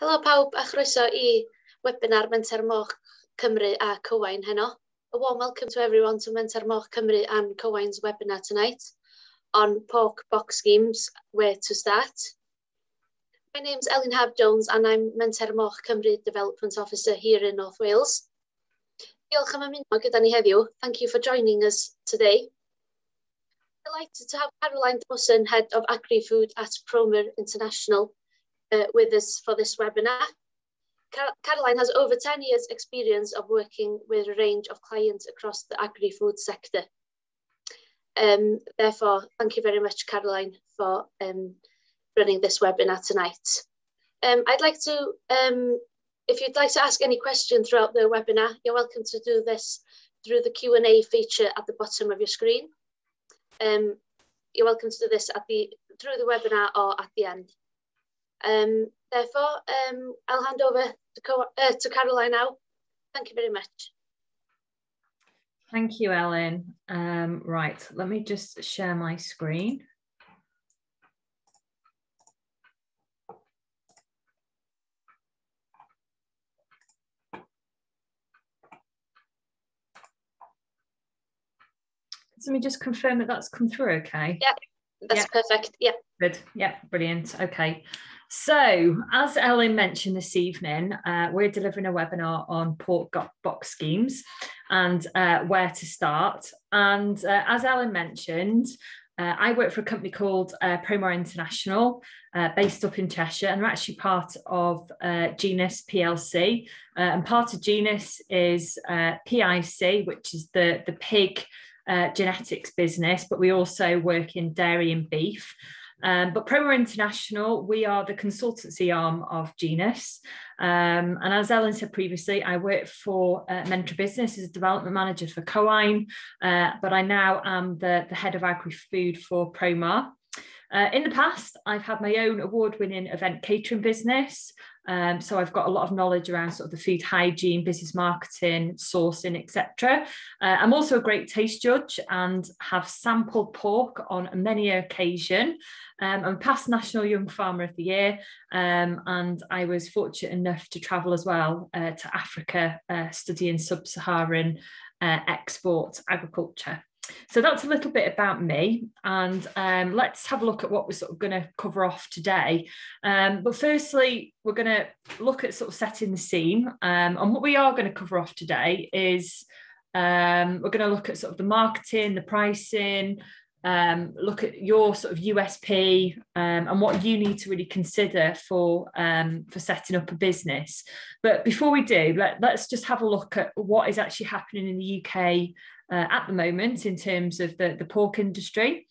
Helo pawb a chroeso i webinar Menter Moch Cymru a Cywain heno. A warm welcome to everyone to Menter Moch Cymru and Cywain's webinar tonight on pork box schemes, where to start. My name's Elin Hab-Jones and I'm Menter Moch Cymru Development Officer here in North Wales. Diolch am ymuno gyda ni heddiw. Thank you for joining us today. Delighted to have Caroline Dawson, Head of Agri-Food at Promer International, with us for this webinar. Caroline has over 10 years experience of working with a range of clients across the agri-food sector. Therefore, thank you very much, Caroline, for running this webinar tonight. I'd like to, if you'd like to ask any question throughout the webinar, you're welcome to do this through the Q&A feature at the bottom of your screen. You're welcome to do this through the webinar or at the end. Therefore, I'll hand over to Caroline now. Thank you very much. Thank you, Ellen. Right, let me just share my screen. Let me just confirm that that's come through okay. Yeah, that's perfect. Yeah. Good. Yeah, brilliant. Okay. So, as Ellen mentioned this evening, we're delivering a webinar on pork box schemes and where to start. And as Ellen mentioned, I work for a company called Promer International, based up in Cheshire, and we're actually part of Genus PLC. And part of Genus is PIC, which is the pig genetics business, but we also work in dairy and beef. But Promer International, we are the consultancy arm of Genus. And as Ellen said previously, I work for Mentor Business as a development manager for Cywain, but I now am the head of agri-food for Promer. In the past, I've had my own award-winning event catering business. So I've got a lot of knowledge around sort of the food hygiene, business marketing, sourcing, etc. I'm also a great taste judge and have sampled pork on many occasions. I'm past National Young Farmer of the Year, and I was fortunate enough to travel as well to Africa, studying sub-Saharan export agriculture. So that's a little bit about me, and let's have a look at what we're sort of going to cover off today. But firstly, we're going to look at sort of setting the scene, and what we are going to cover off today is we're going to look at sort of the marketing, the pricing, look at your sort of USP and what you need to really consider for setting up a business. But before we do, let's just have a look at what is actually happening in the UK at the moment in terms of the pork industry,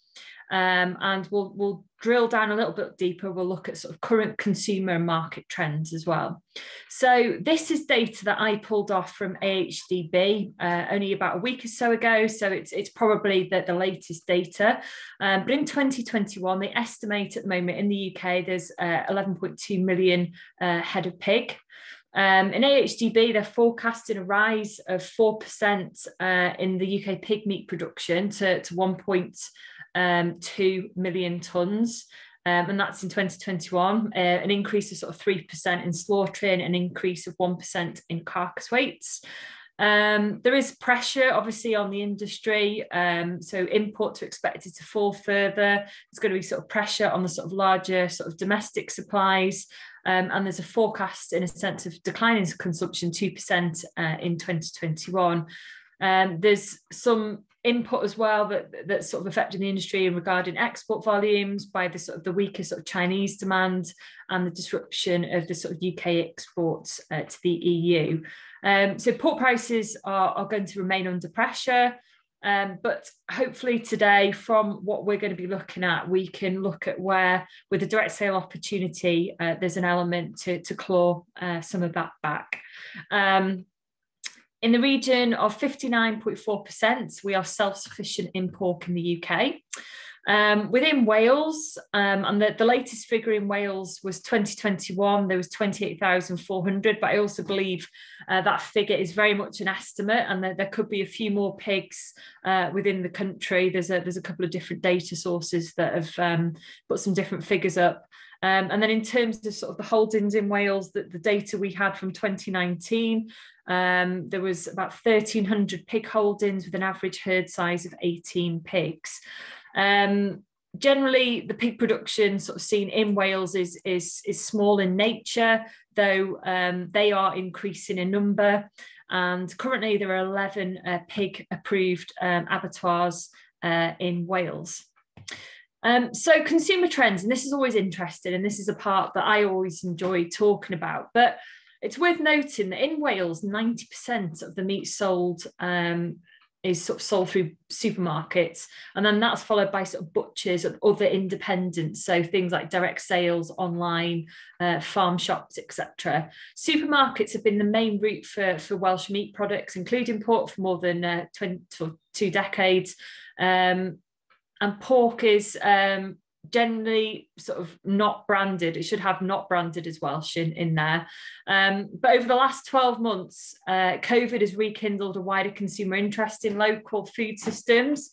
and we'll drill down a little bit deeper. We'll look at sort of current consumer and market trends as well. So this is data that I pulled off from AHDB only about a week or so ago, so it's probably the latest data. But in 2021, they estimate at the moment in the UK there's 11.2 million head of pig. In AHDB, they're forecasting a rise of 4% in the UK pig meat production to 1.2 million tonnes, and that's in 2021, an increase of sort of 3% in slaughtering, an increase of 1% in carcass weights. There is pressure, obviously, on the industry, so imports are expected to fall further. There's going to be sort of pressure on the sort of larger sort of domestic supplies, and there's a forecast, in a sense, of declining consumption 2% in 2021. There's some input as well that's sort of affecting the industry regarding export volumes by the sort of the weaker sort of Chinese demand and the disruption of the sort of UK exports to the EU. So pork prices are going to remain under pressure, but hopefully today, from what we're going to be looking at, we can look at where, with a direct sale opportunity, there's an element to claw some of that back. In the region of 59.4%, we are self-sufficient in pork in the UK. Within Wales, and the latest figure in Wales was 2021, there was 28,400, but I also believe that figure is very much an estimate, and there could be a few more pigs within the country. There's a couple of different data sources that have put some different figures up. And then in terms of sort of the holdings in Wales, the data we had from 2019, there was about 1,300 pig holdings with an average herd size of 18 pigs. Generally, the pig production sort of seen in Wales is small in nature, though they are increasing in number. And currently there are 11 pig approved abattoirs in Wales. So consumer trends, and this is always interesting, and this is a part that I always enjoy talking about, but it's worth noting that in Wales, 90% of the meat sold is sort of sold through supermarkets, and then that's followed by sort of butchers and other independents, so things like direct sales, online, farm shops, etc. Supermarkets have been the main route for Welsh meat products, including pork, for more than 2 decades. And pork is generally sort of not branded. It should have not branded as Welsh in there. But over the last 12 months, COVID has rekindled a wider consumer interest in local food systems.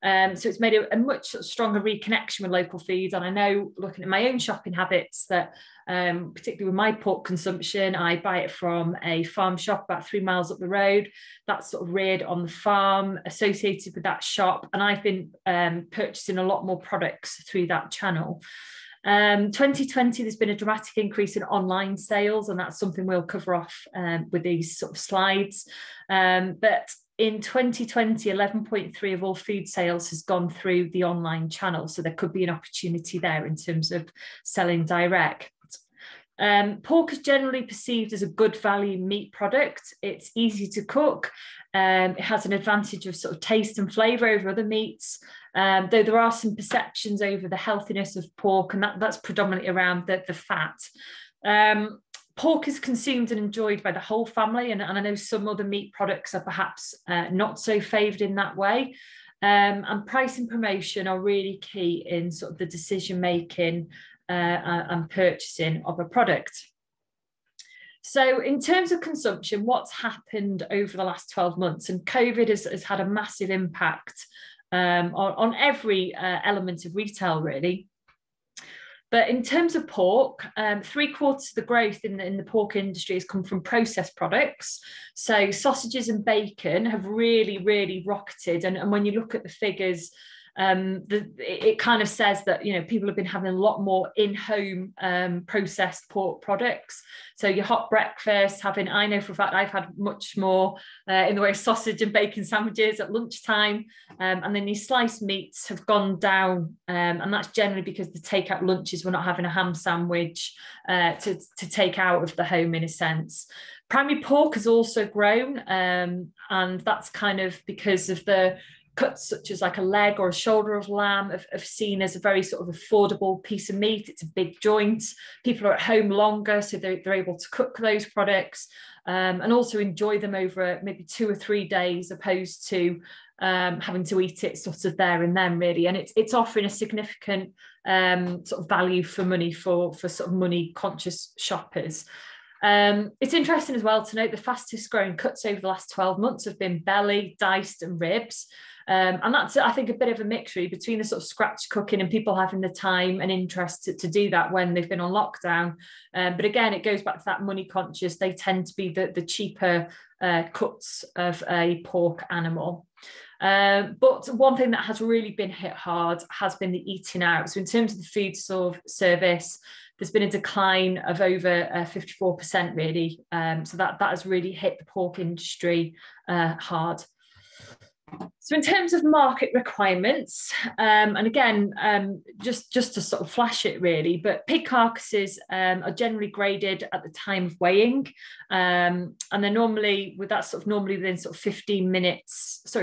So it's made a much stronger reconnection with local foods. And I know, looking at my own shopping habits, that particularly with my pork consumption, I buy it from a farm shop about 3 miles up the road. That's sort of reared on the farm, associated with that shop. And I've been purchasing a lot more products through that channel. 2020, there's been a dramatic increase in online sales, and that's something we'll cover off with these sort of slides. But in 2020, 11.3% of all food sales has gone through the online channel. So there could be an opportunity there in terms of selling direct. Pork is generally perceived as a good value meat product. It's easy to cook. It has an advantage of sort of taste and flavour over other meats, though there are some perceptions over the healthiness of pork, and that's predominantly around the fat. Pork is consumed and enjoyed by the whole family, and I know some other meat products are perhaps not so favoured in that way. And price and promotion are really key in sort of the decision making and purchasing of a product. So in terms of consumption, what's happened over the last 12 months? And COVID has had a massive impact on every element of retail, really. But in terms of pork, 3/4 of the growth in the pork industry has come from processed products. So sausages and bacon have really, really rocketed. And when you look at the figures, it kind of says that, you know, people have been having a lot more in-home processed pork products. So your hot breakfast, I know for a fact I've had much more in the way of sausage and bacon sandwiches at lunchtime, and then your sliced meats have gone down, and that's generally because the takeout lunches, we're not having a ham sandwich to take out of the home, in a sense. Primary pork has also grown, and that's kind of because of the cuts such as like a leg or a shoulder of lamb have seen as a very sort of affordable piece of meat. It's a big joint. People are at home longer, so they're able to cook those products and also enjoy them over maybe 2 or 3 days, opposed to having to eat it sort of there and then, really. And it's offering a significant sort of value for money for sort of money conscious shoppers. It's interesting as well to note the fastest growing cuts over the last 12 months have been belly, diced and ribs. And that's, I think, a bit of a mixture between the sort of scratch cooking and people having the time and interest to do that when they've been on lockdown. But again, it goes back to that money conscious. They tend to be the cheaper cuts of a pork animal. But one thing that has really been hit hard has been the eating out. So in terms of the food service, there's been a decline of over 54%, really. So that has really hit the pork industry hard. So in terms of market requirements, and again, just to sort of flash it really, but pig carcasses are generally graded at the time of weighing, and they're normally within sort of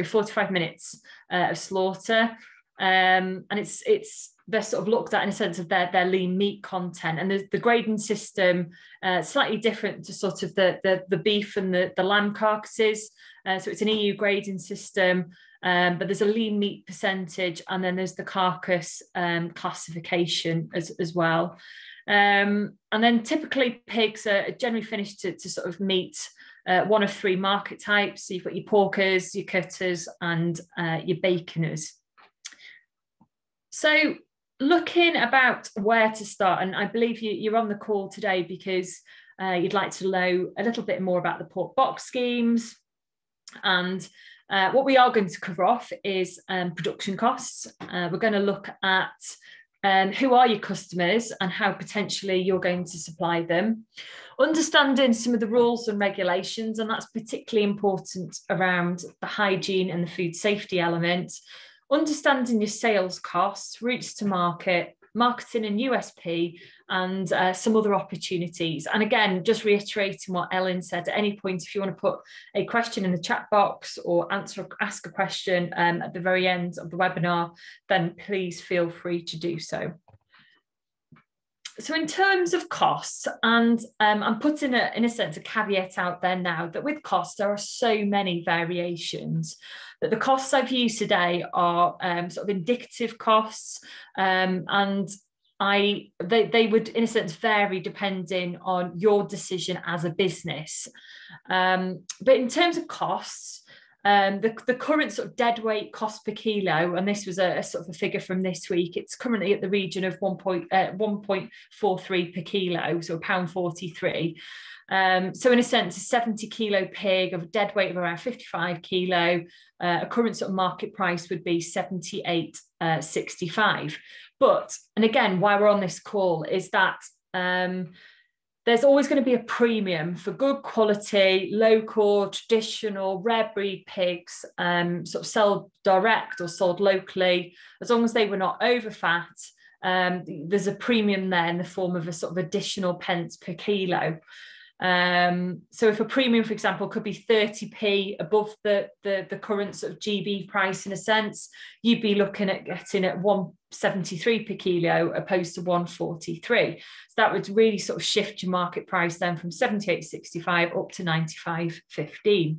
45 minutes of slaughter, and they're sort of looked at in a sense of their lean meat content, and the grading system slightly different to sort of the beef and the lamb carcasses. So it's an EU grading system, but there's a lean meat percentage, and then there's the carcass classification as well. And then typically pigs are generally finished to sort of meet one of 3 market types. So you've got your porkers, your cutters, and your baconers. So looking about where to start, and I believe you're on the call today because you'd like to know a little bit more about the pork box schemes. And what we are going to cover off is production costs. We're going to look at who are your customers and how potentially you're going to supply them. Understanding some of the rules and regulations, and that's particularly important around the hygiene and the food safety element. Understanding your sales costs, routes to market, marketing and USP, and some other opportunities. And again, just reiterating what Ellen said, at any point, if you want to put a question in the chat box or ask a question at the very end of the webinar, then please feel free to do so. So in terms of costs, and I'm putting in a sense a caveat out there now that with costs, there are so many variations that the costs I've used today are sort of indicative costs, and they would in a sense vary depending on your decision as a business. But in terms of costs, the current sort of dead weight cost per kilo, and this was a sort of a figure from this week, it's currently at the region of 1.43 per kilo, so £1.43. So in a sense, a 70 kilo pig of a dead weight of around 55 kilo, a current sort of market price would be 78.65. But, and again, why we're on this call is that there's always going to be a premium for good quality, local, traditional, rare breed pigs, sort of sold direct or sold locally, as long as they were not over fat. There's a premium there in the form of a sort of additional pence per kilo. So if a premium, for example, could be 30p above the current sort of GB price, in a sense, you'd be looking at getting at 173 per kilo opposed to 143. So that would really sort of shift your market price then from 78.65 up to 95.15.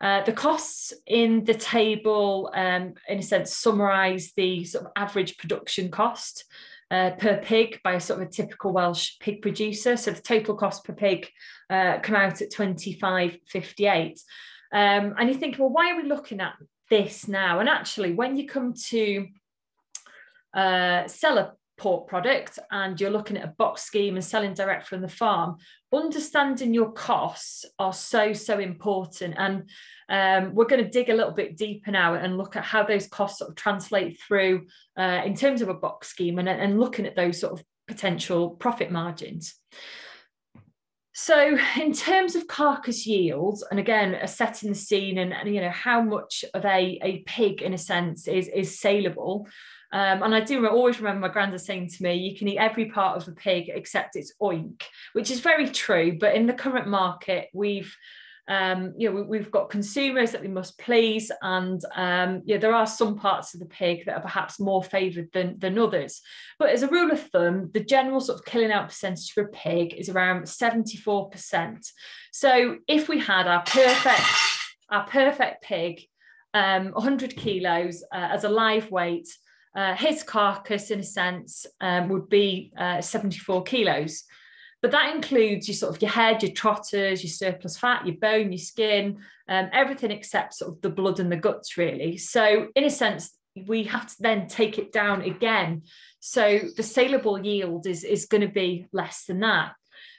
The costs in the table, in a sense, summarise the sort of average production cost per pig by a sort of a typical Welsh pig producer. So the total cost per pig come out at 25.58. And you think, well, why are we looking at this now? And actually, when you come to sell a pork product and you're looking at a box scheme and selling direct from the farm, understanding your costs are so important. And we're going to dig a little bit deeper now and look at how those costs sort of translate through in terms of a box scheme, and looking at those sort of potential profit margins. So in terms of carcass yields, and again, setting the scene and you know, how much of a pig in a sense is saleable. And I do always remember my granddad saying to me, you can eat every part of the pig except its oink, which is very true. But in the current market, we've got consumers that we must please, and there are some parts of the pig that are perhaps more favoured than others. But as a rule of thumb, the general sort of killing out percentage for a pig is around 74%. So if we had our perfect pig, 100 kilos as a live weight, his carcass, in a sense, would be 74 kilos. But that includes your head, your trotters, your surplus fat, your bone, your skin, everything except sort of the blood and the guts, really. So in a sense, we have to then take it down again. So the saleable yield is going to be less than that.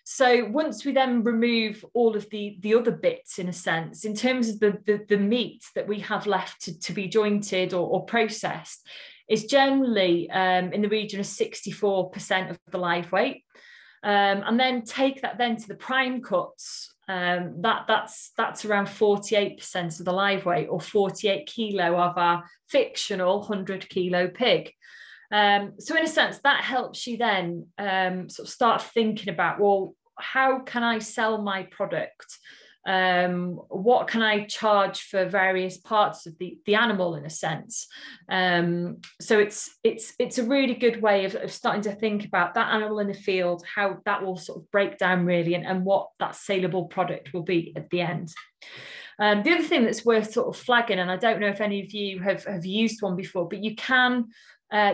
So once we then remove all of the other bits, in a sense, in terms of the meat that we have left to be jointed or processed, is generally in the region of 64% of the live weight. And then take that then to the prime cuts, that's around 48% of the live weight, or 48 kilo of our fictional 100 kilo pig. So in a sense, that helps you then sort of start thinking about, well, how can I sell my product? What can I charge for various parts of the animal, in a sense? So it's a really good way of starting to think about that animal in the field, how that will sort of break down really, and what that saleable product will be at the end. The other thing that's worth sort of flagging, and I don't know if any of you have used one before, but you can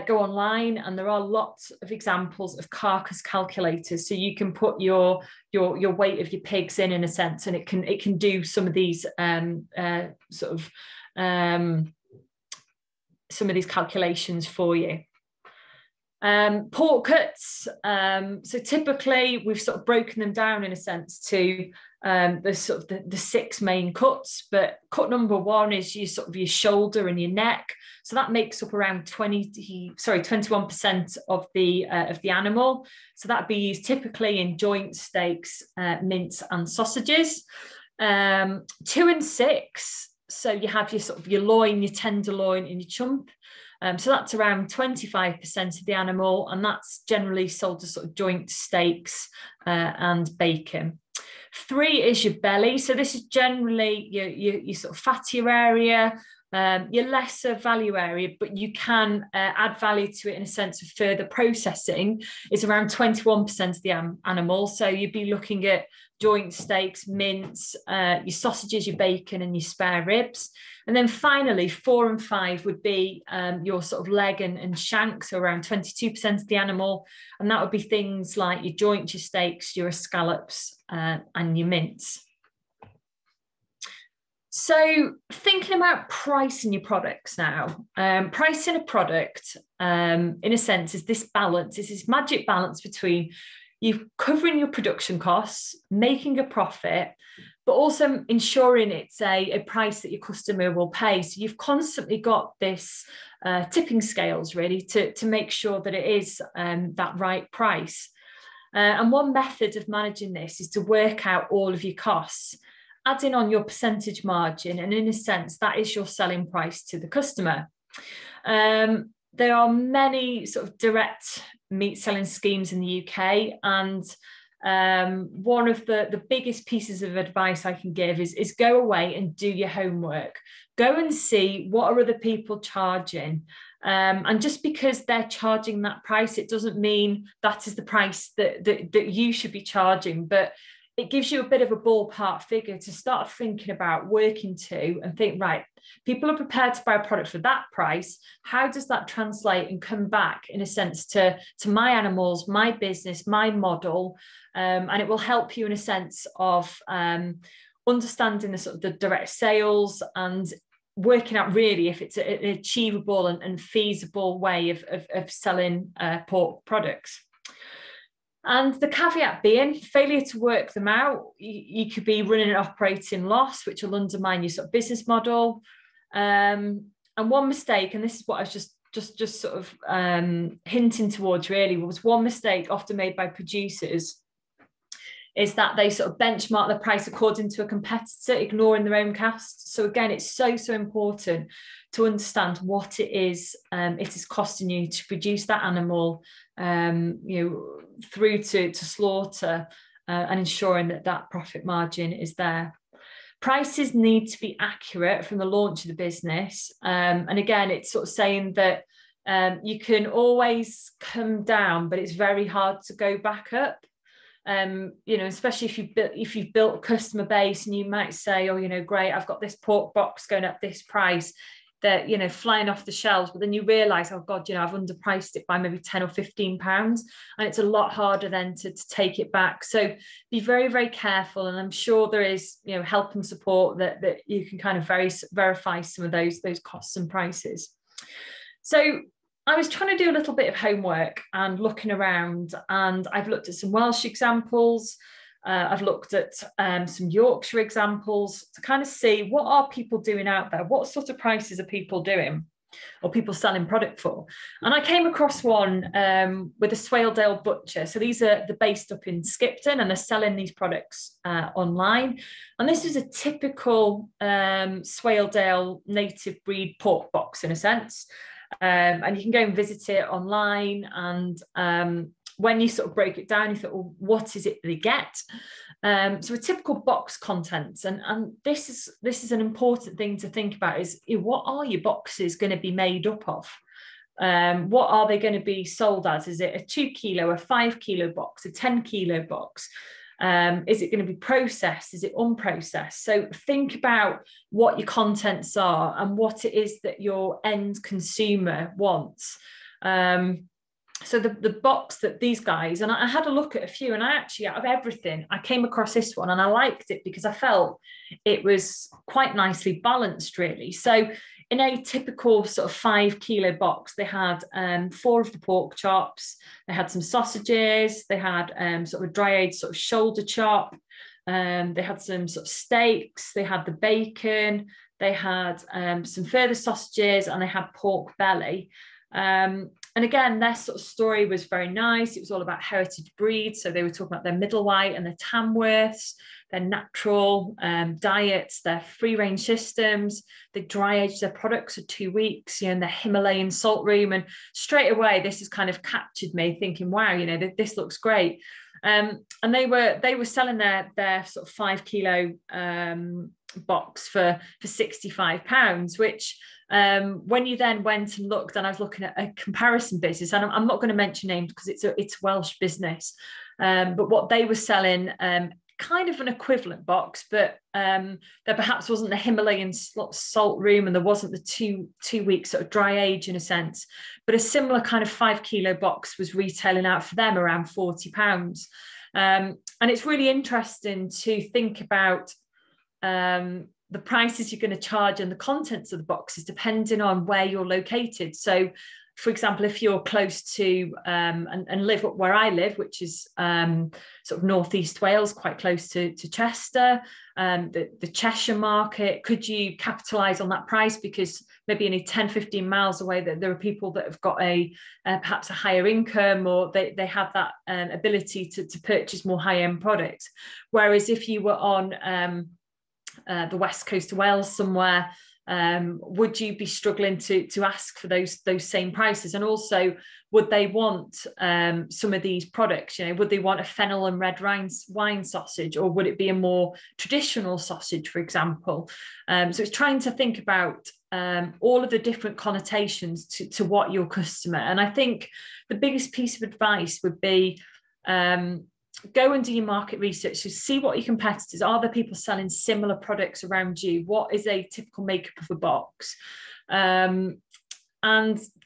go online, and there are lots of examples of carcass calculators, so you can put your weight of your pigs in a sense, and it can do some of these some of these calculations for you. Pork cuts, so typically we've sort of broken them down in a sense to the 6 main cuts, but cut number 1 is your shoulder and your neck. So that makes up around 21% of the animal. So that'd be used typically in joints, steaks, mince, and sausages. 2 and 6. So you have your loin, your tenderloin, and your chump. So that's around 25% of the animal, and that's generally sold as sort of joint steaks and bacon. 3 is your belly. So this is generally your sort of fattier area, your lesser value area, but you can add value to it in a sense of further processing. It's around 21% of the animal. So you'd be looking at joint steaks, mince, your sausages, your bacon, and your spare ribs. And then finally, 4 and 5 would be your sort of leg and shank, so around 22% of the animal. And that would be things like your joints, your steaks, your scallops, and your mince. So thinking about pricing your products now, pricing a product, in a sense, is this balance, is this magic balance between you covering your production costs, making a profit, but also ensuring it's a price that your customer will pay. So you've constantly got this tipping scales really to make sure that it is that right price. And one method of managing this is to work out all of your costs, adding on your percentage margin, and in a sense, that is your selling price to the customer. There are many sort of direct meat selling schemes in the UK, and one of the biggest pieces of advice I can give is go away and do your homework. Go and see what are other people charging. And just because they're charging that price, it doesn't mean that is the price that you should be charging, but it gives you a bit of a ballpark figure to start thinking about, working to, and think, right, people are prepared to buy a product for that price. How does that translate and come back, in a sense, to my animals, my business, my model? And it will help you in a sense of understanding the sort of the direct sales and working out really if it's an achievable and feasible way of selling pork products. And the caveat being, failure to work them out, you could be running an operating loss, which will undermine your sort of business model. And one mistake, and this is what I was just sort of hinting towards really, was one mistake often made by producers is that they sort of benchmark the price according to a competitor, ignoring their own costs. So again, it's so important to understand what it is costing you to produce that animal, through to slaughter, and ensuring that profit margin is there. Prices need to be accurate from the launch of the business. And again, it's sort of saying that you can always come down, but it's very hard to go back up. Especially if you've built a customer base, and you might say, oh, great, I've got this pork box going up this price, that flying off the shelves, but then you realize, oh god, I've underpriced it by maybe 10 or 15 pounds, and it's a lot harder then to take it back. So be very, very careful, and I'm sure there is help and support that you can kind of verify some of those costs and prices. So I was trying to do a little bit of homework and looking around, and I've looked at some Welsh examples. I've looked at some Yorkshire examples to kind of see what are people doing out there, what sort of prices are people doing or people selling product for. And I came across one with a Swaledale butcher. So they're based up in Skipton, and they're selling these products online. And this is a typical Swaledale native breed pork box in a sense. And you can go and visit it online, and when you sort of break it down, you thought, well, what is it they get? So a typical box contents, and this is an important thing to think about, is what are your boxes going to be made up of? What are they going to be sold as? Is it a 2 kilo, a 5 kilo box, a 10 kilo box? Is it going to be processed? Is it unprocessed? So think about what your contents are and what it is that your end consumer wants. So the box that these guys, and I had a look at a few, and I actually, out of everything, I came across this one, and I liked it because I felt it was quite nicely balanced really. So in a typical sort of 5 kilo box, they had 4 of the pork chops, they had some sausages, they had sort of a dry aged sort of shoulder chop, they had some sort of steaks, they had the bacon, they had some further sausages, and they had pork belly. And again, their sort of story was very nice. It was all about heritage breeds. So they were talking about their middle white and their Tamworths, their natural diets, their free range systems. They dry aged their products for 2 weeks, in the Himalayan salt room. And straight away, this has kind of captured me, thinking, wow, this looks great. And they were selling their sort of 5 kilo box for £65, which when you then went and looked, and I was looking at a comparison business, and I'm not going to mention names because it's Welsh business, but what they were selling, kind of an equivalent box, but there perhaps wasn't the Himalayan salt room, and there wasn't the two week sort of dry age in a sense, but a similar kind of 5 kilo box was retailing out for them around £40. And it's really interesting to think about the prices you're going to charge and the contents of the boxes depending on where you're located. So, for example, if you're close to and live where I live, which is sort of northeast Wales, quite close to Chester, the Cheshire market, could you capitalise on that price? Because maybe only 10, 15 miles away, that there are people that have got perhaps a higher income, or they have that ability to purchase more high-end products. Whereas if you were on the west coast of Wales somewhere, would you be struggling to ask for those same prices? And also, would they want some of these products? Would they want a fennel and red wine sausage, or would it be a more traditional sausage, for example? So it's trying to think about all of the different connotations to what your customer. And I think the biggest piece of advice would be go and do your market research. So see what your competitors are. There people selling similar products around you? What is a typical makeup of a box? And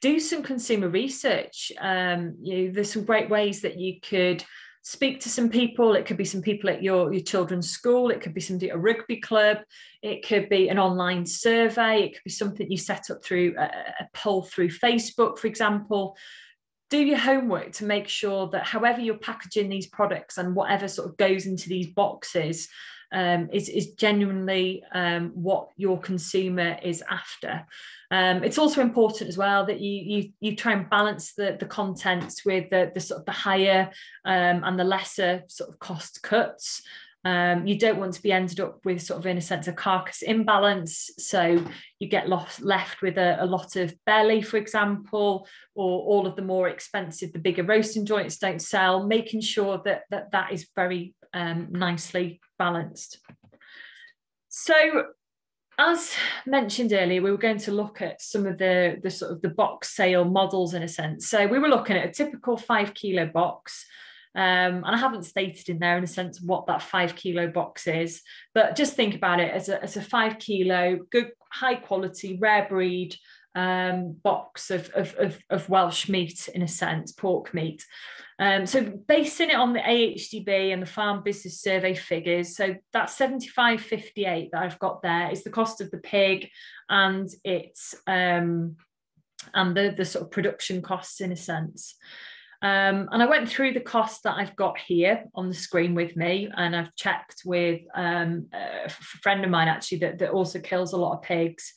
do some consumer research. There's some great ways that you could speak to some people. It could be some people at your children's school. It could be somebody at a rugby club. It could be an online survey. It could be something you set up through a poll through Facebook, for example. Do your homework to make sure that however you're packaging these products and whatever sort of goes into these boxes is genuinely what your consumer is after. It's also important as well that you try and balance the contents with the sort of the higher and the lesser sort of cost cuts. You don't want to be ended up with sort of, in a sense, a carcass imbalance. So you get left with a lot of belly, for example, or all of the more expensive, the bigger roasting joints don't sell, making sure that is very nicely balanced. So as mentioned earlier, we were going to look at some of the sort of the box sale models in a sense. So we were looking at a typical 5 kilo box. And I haven't stated in there in a sense what that 5 kilo box is, but just think about it as a 5 kilo, good, high quality, rare breed box of Welsh meat, in a sense, pork meat. So basing it on the AHDB and the Farm Business Survey figures, so that 75.58 that I've got there is the cost of the pig and its and the sort of production costs, in a sense. And I went through the costs that I've got here on the screen with me, and I've checked with a friend of mine actually that also kills a lot of pigs.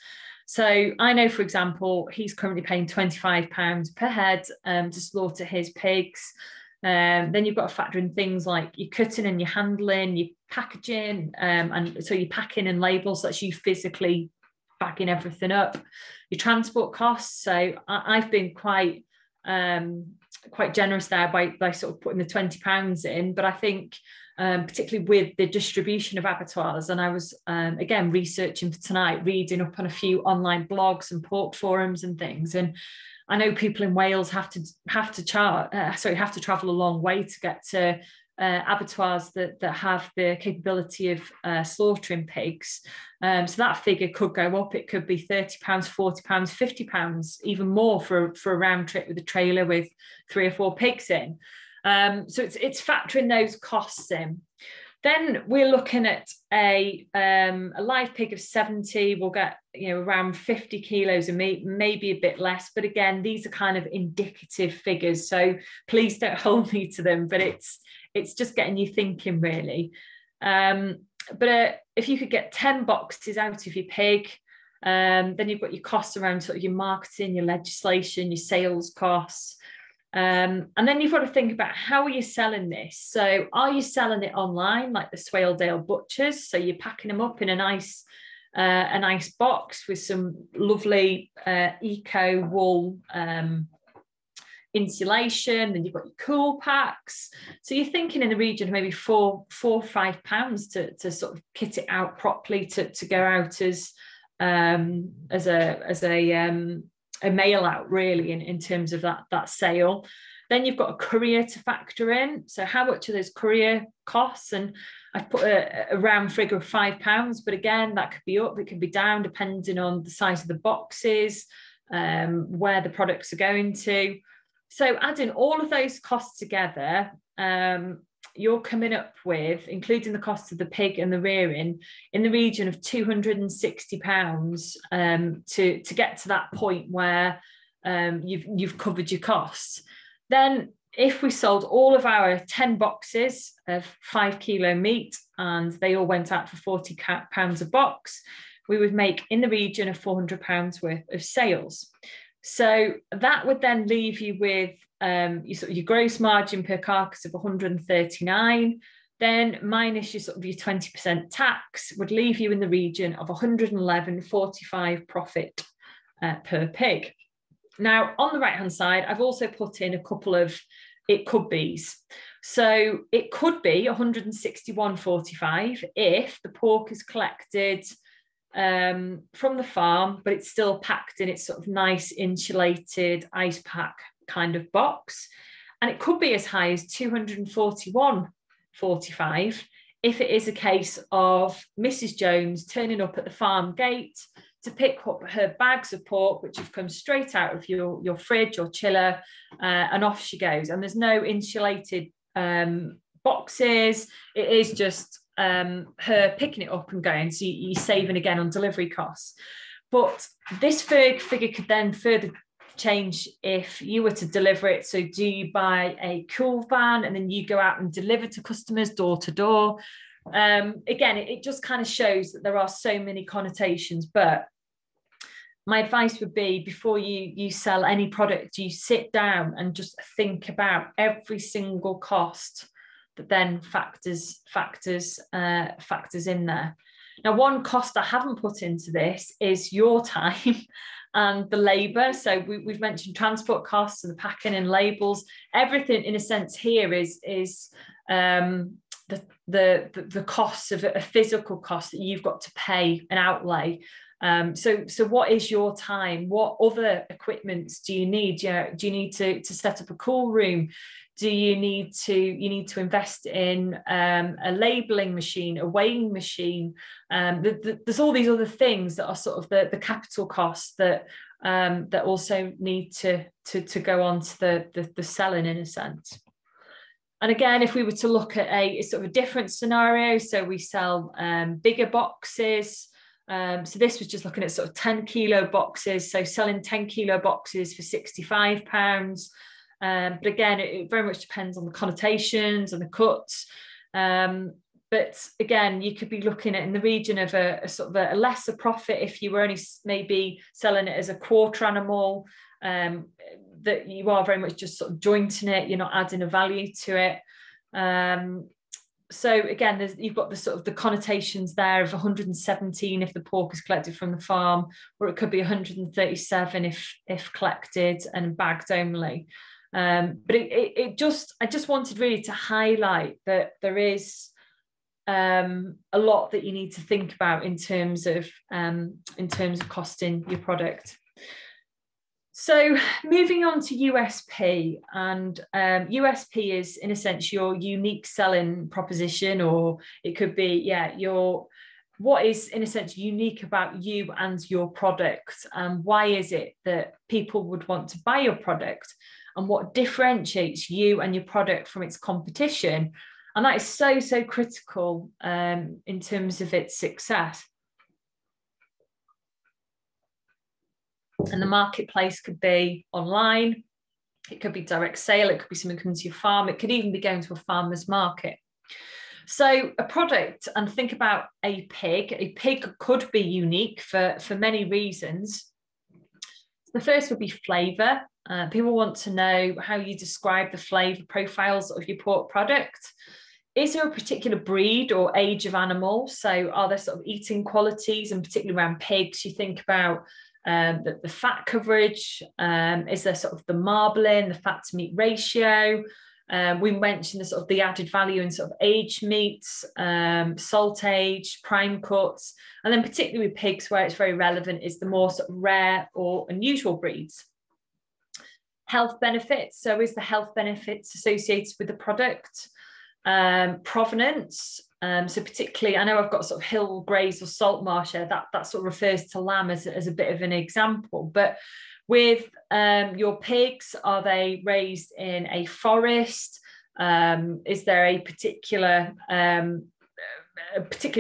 So I know, for example, he's currently paying £25 per head to slaughter his pigs. Then you've got to factor in things like your cutting and your handling, your packaging, and so your packing and labels, that's you physically bagging everything up, your transport costs. So I've been quite generous there by sort of putting the £20 in, but I think particularly with the distribution of abattoirs, and I was again researching for tonight, reading up on a few online blogs and pork forums and things, and I know people in Wales have to travel a long way to get to abattoirs that have the capability of slaughtering pigs. So that figure could go up. It could be £30, £40, £50, even more for a round trip with a trailer with 3 or 4 pigs in. So it's factoring those costs in. Then we're looking at a live pig of 70. We'll get, around 50 kilos of meat, maybe a bit less. But again, these are kind of indicative figures, so please don't hold me to them. But it's just getting you thinking, really. But if you could get 10 boxes out of your pig, then you've got your costs around sort of your marketing, your legislation, your sales costs. And then you've got to think about, how are you selling this? So are you selling it online like the Swaledale butchers? So you're packing them up in a nice box with some lovely eco wool insulation. Then you've got your cool packs. So you're thinking in the region of maybe £4 or £5 to sort of kit it out properly to go out as a mail out, really, in terms of that sale. Then you've got a courier to factor in. So how much are those courier costs? And I've put a round figure of £5, but again, that could be up, it could be down, depending on the size of the boxes, where the products are going to. So adding all of those costs together, you're coming up with, including the cost of the pig and the rearing, in the region of £260 to get to that point where you've covered your costs. Then if we sold all of our 10 boxes of 5 kilo meat and they all went out for £40 a box, we would make in the region of £400 worth of sales. So that would then leave you with your gross margin per carcass of 139, then minus your 20% tax would leave you in the region of 111.45 profit per pig. Now, on the right-hand side, I've also put in a couple of it could be's. So it could be 161.45 if the pork is collected from the farm, but it's still packed in its sort of nice insulated ice pack kind of box. And it could be as high as 241.45 if it is a case of Mrs. Jones turning up at the farm gate to pick up her bags of pork, which have come straight out of your fridge or chiller, and off she goes. And there's no insulated boxes. It is just her picking it up and going. So you're saving again on delivery costs. But this figure could then further change if you were to deliver it. So do you buy a cool van and then you go out and deliver to customers door to door? Again, it just kind of shows that there are so many connotations. But my advice would be, before you sell any product, you sit down and just think about every single cost that then factors in there. Now, one cost I haven't put into this is your time and the labour. So we've mentioned transport costs and the packing and labels. Everything, in a sense, here is the costs of a physical cost that you've got to pay and outlay. So what is your time? What other equipments do you need? Do you need to set up a cool room? Do you need to invest in a labelling machine, a weighing machine? There's all these other things that are sort of the capital costs that also need to go on to the selling, in a sense. And again, if we were to look at a sort of a different scenario, so we sell bigger boxes. So this was just looking at sort of 10 kilo boxes. So selling 10 kilo boxes for £65. But again, it very much depends on the connotations and the cuts. But again, you could be looking at in the region of a sort of a lesser profit if you were only maybe selling it as a quarter animal, that you are very much just sort of jointing it, you're not adding a value to it. So again, you've got the sort of the connotations there of 117 if the pork is collected from the farm, or it could be 137 if collected and bagged only. But I just wanted really to highlight that there is a lot that you need to think about in terms of costing your product. So moving on to USP, and USP is, in a sense, your unique selling proposition, or it could be, what is, in a sense, unique about you and your product, and why is it that people would want to buy your product, and what differentiates you and your product from its competition. And that is so, so critical in terms of its success. And the marketplace could be online, it could be direct sale, it could be something coming to your farm, it could even be going to a farmer's market. So a product, and think about a pig could be unique for many reasons. The first would be flavour. People want to know how you describe the flavour profiles of your pork product. Is there a particular breed or age of animal? So are there sort of eating qualities, and particularly around pigs, you think about the fat coverage, is there sort of the marbling, the fat to meat ratio? We mentioned the sort of the added value in sort of aged meats, salt age, prime cuts, and then particularly with pigs where it's very relevant is the more sort of rare or unusual breeds. Health benefits, so is the health benefits associated with the product? Provenance, so particularly, I know I've got sort of hill graze or salt marsh here, that sort of refers to lamb as a bit of an example, but with your pigs, are they raised in a forest? Is there a particular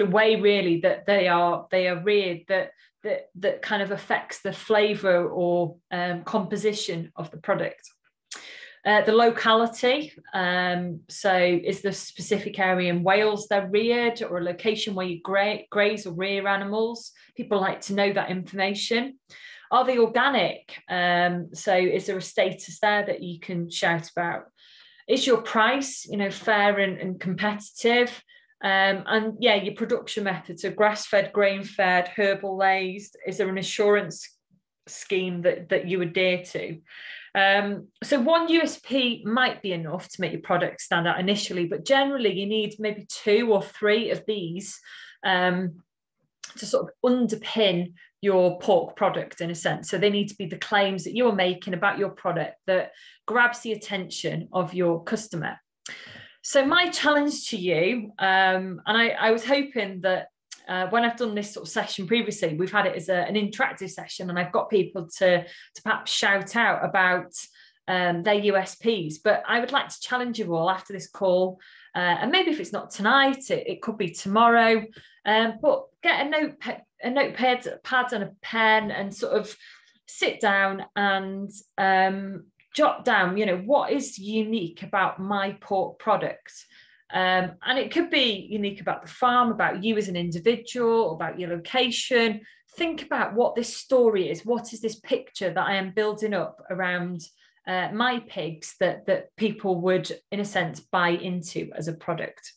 way really that they are reared that kind of affects the flavour or composition of the product? The locality, so is the specific area in Wales they're reared, or a location where you graze or rear animals? People like to know that information. Are they organic? So is there a status there that you can shout about? Is your price, fair and competitive? And yeah, your production methods are grass-fed, grain-fed, herbal raised. Is there an assurance scheme that you adhere to? So one USP might be enough to make your product stand out initially, but generally you need maybe 2 or 3 of these to sort of underpin your pork product in a sense. So they need to be the claims that you're making about your product that grabs the attention of your customer. So my challenge to you, and I was hoping that when I've done this sort of session previously, we've had it as an interactive session, and I've got people to perhaps shout out about their USPs. But I would like to challenge you all after this call, and maybe if it's not tonight, it could be tomorrow. But get a notepad and a pen, and sort of sit down and jot down, what is unique about my pork product. And it could be unique about the farm, about you as an individual, about your location. Think about what this story is. What is this picture that I am building up around my pigs that people would, in a sense, buy into as a product?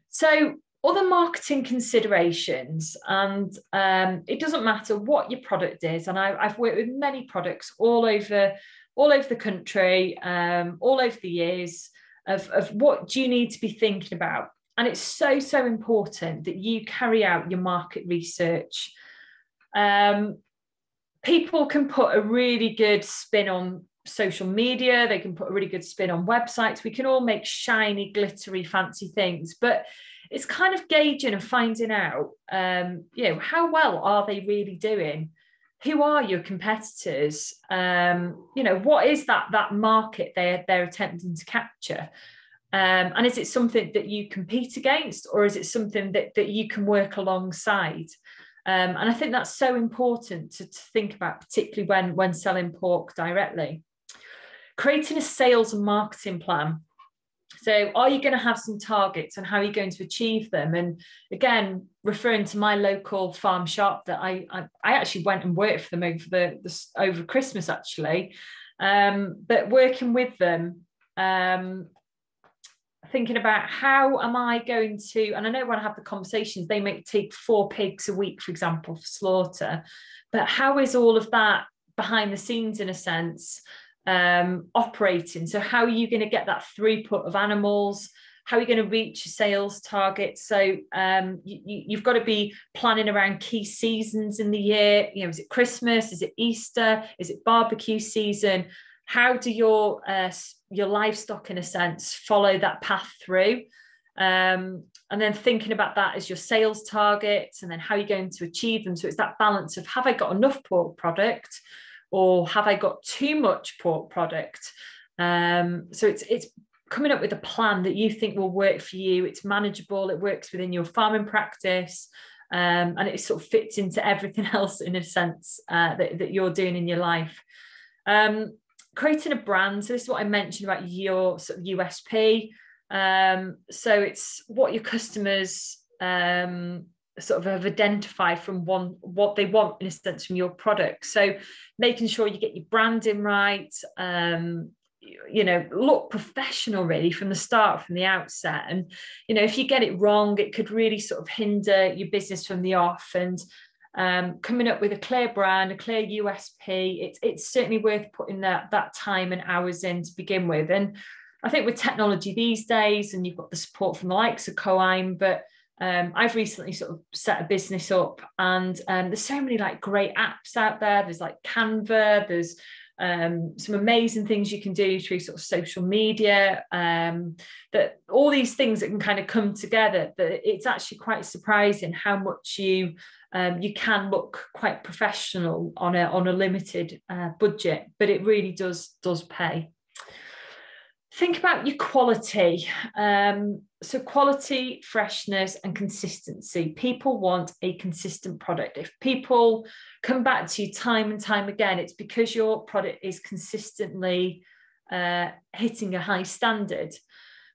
So other marketing considerations, and it doesn't matter what your product is. And I've worked with many products all over the country, all over the years. Of what do you need to be thinking about. And it's so, so important that you carry out your market research. People can put a really good spin on social media. They can put a really good spin on websites. We can all make shiny, glittery, fancy things, but it's kind of gauging and finding out, how well are they really doing? Who are your competitors? What is that market they're attempting to capture? And is it something that you compete against, or is it something that you can work alongside? And I think that's so important to think about, particularly when selling pork directly. Creating a sales and marketing plan. So are you going to have some targets, and how are you going to achieve them? And again, referring to my local farm shop that I actually went and worked for them over Christmas, actually. But working with them, thinking about how am I going to, and I know when I have the conversations, they may take 4 pigs a week, for example, for slaughter, but how is all of that behind the scenes, in a sense, operating? So how are you going to get that throughput of animals? How are you going to reach your sales targets? So you've got to be planning around key seasons in the year. Is it Christmas? Is it Easter? Is it barbecue season? How do your livestock, in a sense, follow that path through? And then thinking about that as your sales targets, and then how you're going to achieve them. So it's that balance of, have I got enough pork product, or have I got too much pork product? So it's coming up with a plan that you think will work for you. It's manageable, it works within your farming practice, and it sort of fits into everything else in a sense that you're doing in your life. Creating a brand. So this is what I mentioned about your sort of USP. So it's what your customers sort of have identified from what they want in a sense from your product. So making sure you get your branding right, look professional really from the start, from the outset. And, if you get it wrong, it could really sort of hinder your business from the off. And coming up with a clear brand, a clear USP, it's certainly worth putting that time and hours in to begin with. And I think with technology these days, and you've got the support from the likes of Coime, but I've recently sort of set a business up, and there's so many like great apps out there. There's like Canva, there's some amazing things you can do through sort of social media, that all these things that can kind of come together, that it's actually quite surprising how much you can look quite professional on a limited budget, but it really does pay. Think about your quality. So quality, freshness, and consistency. People want a consistent product. If people come back to you time and time again, it's because your product is consistently hitting a high standard.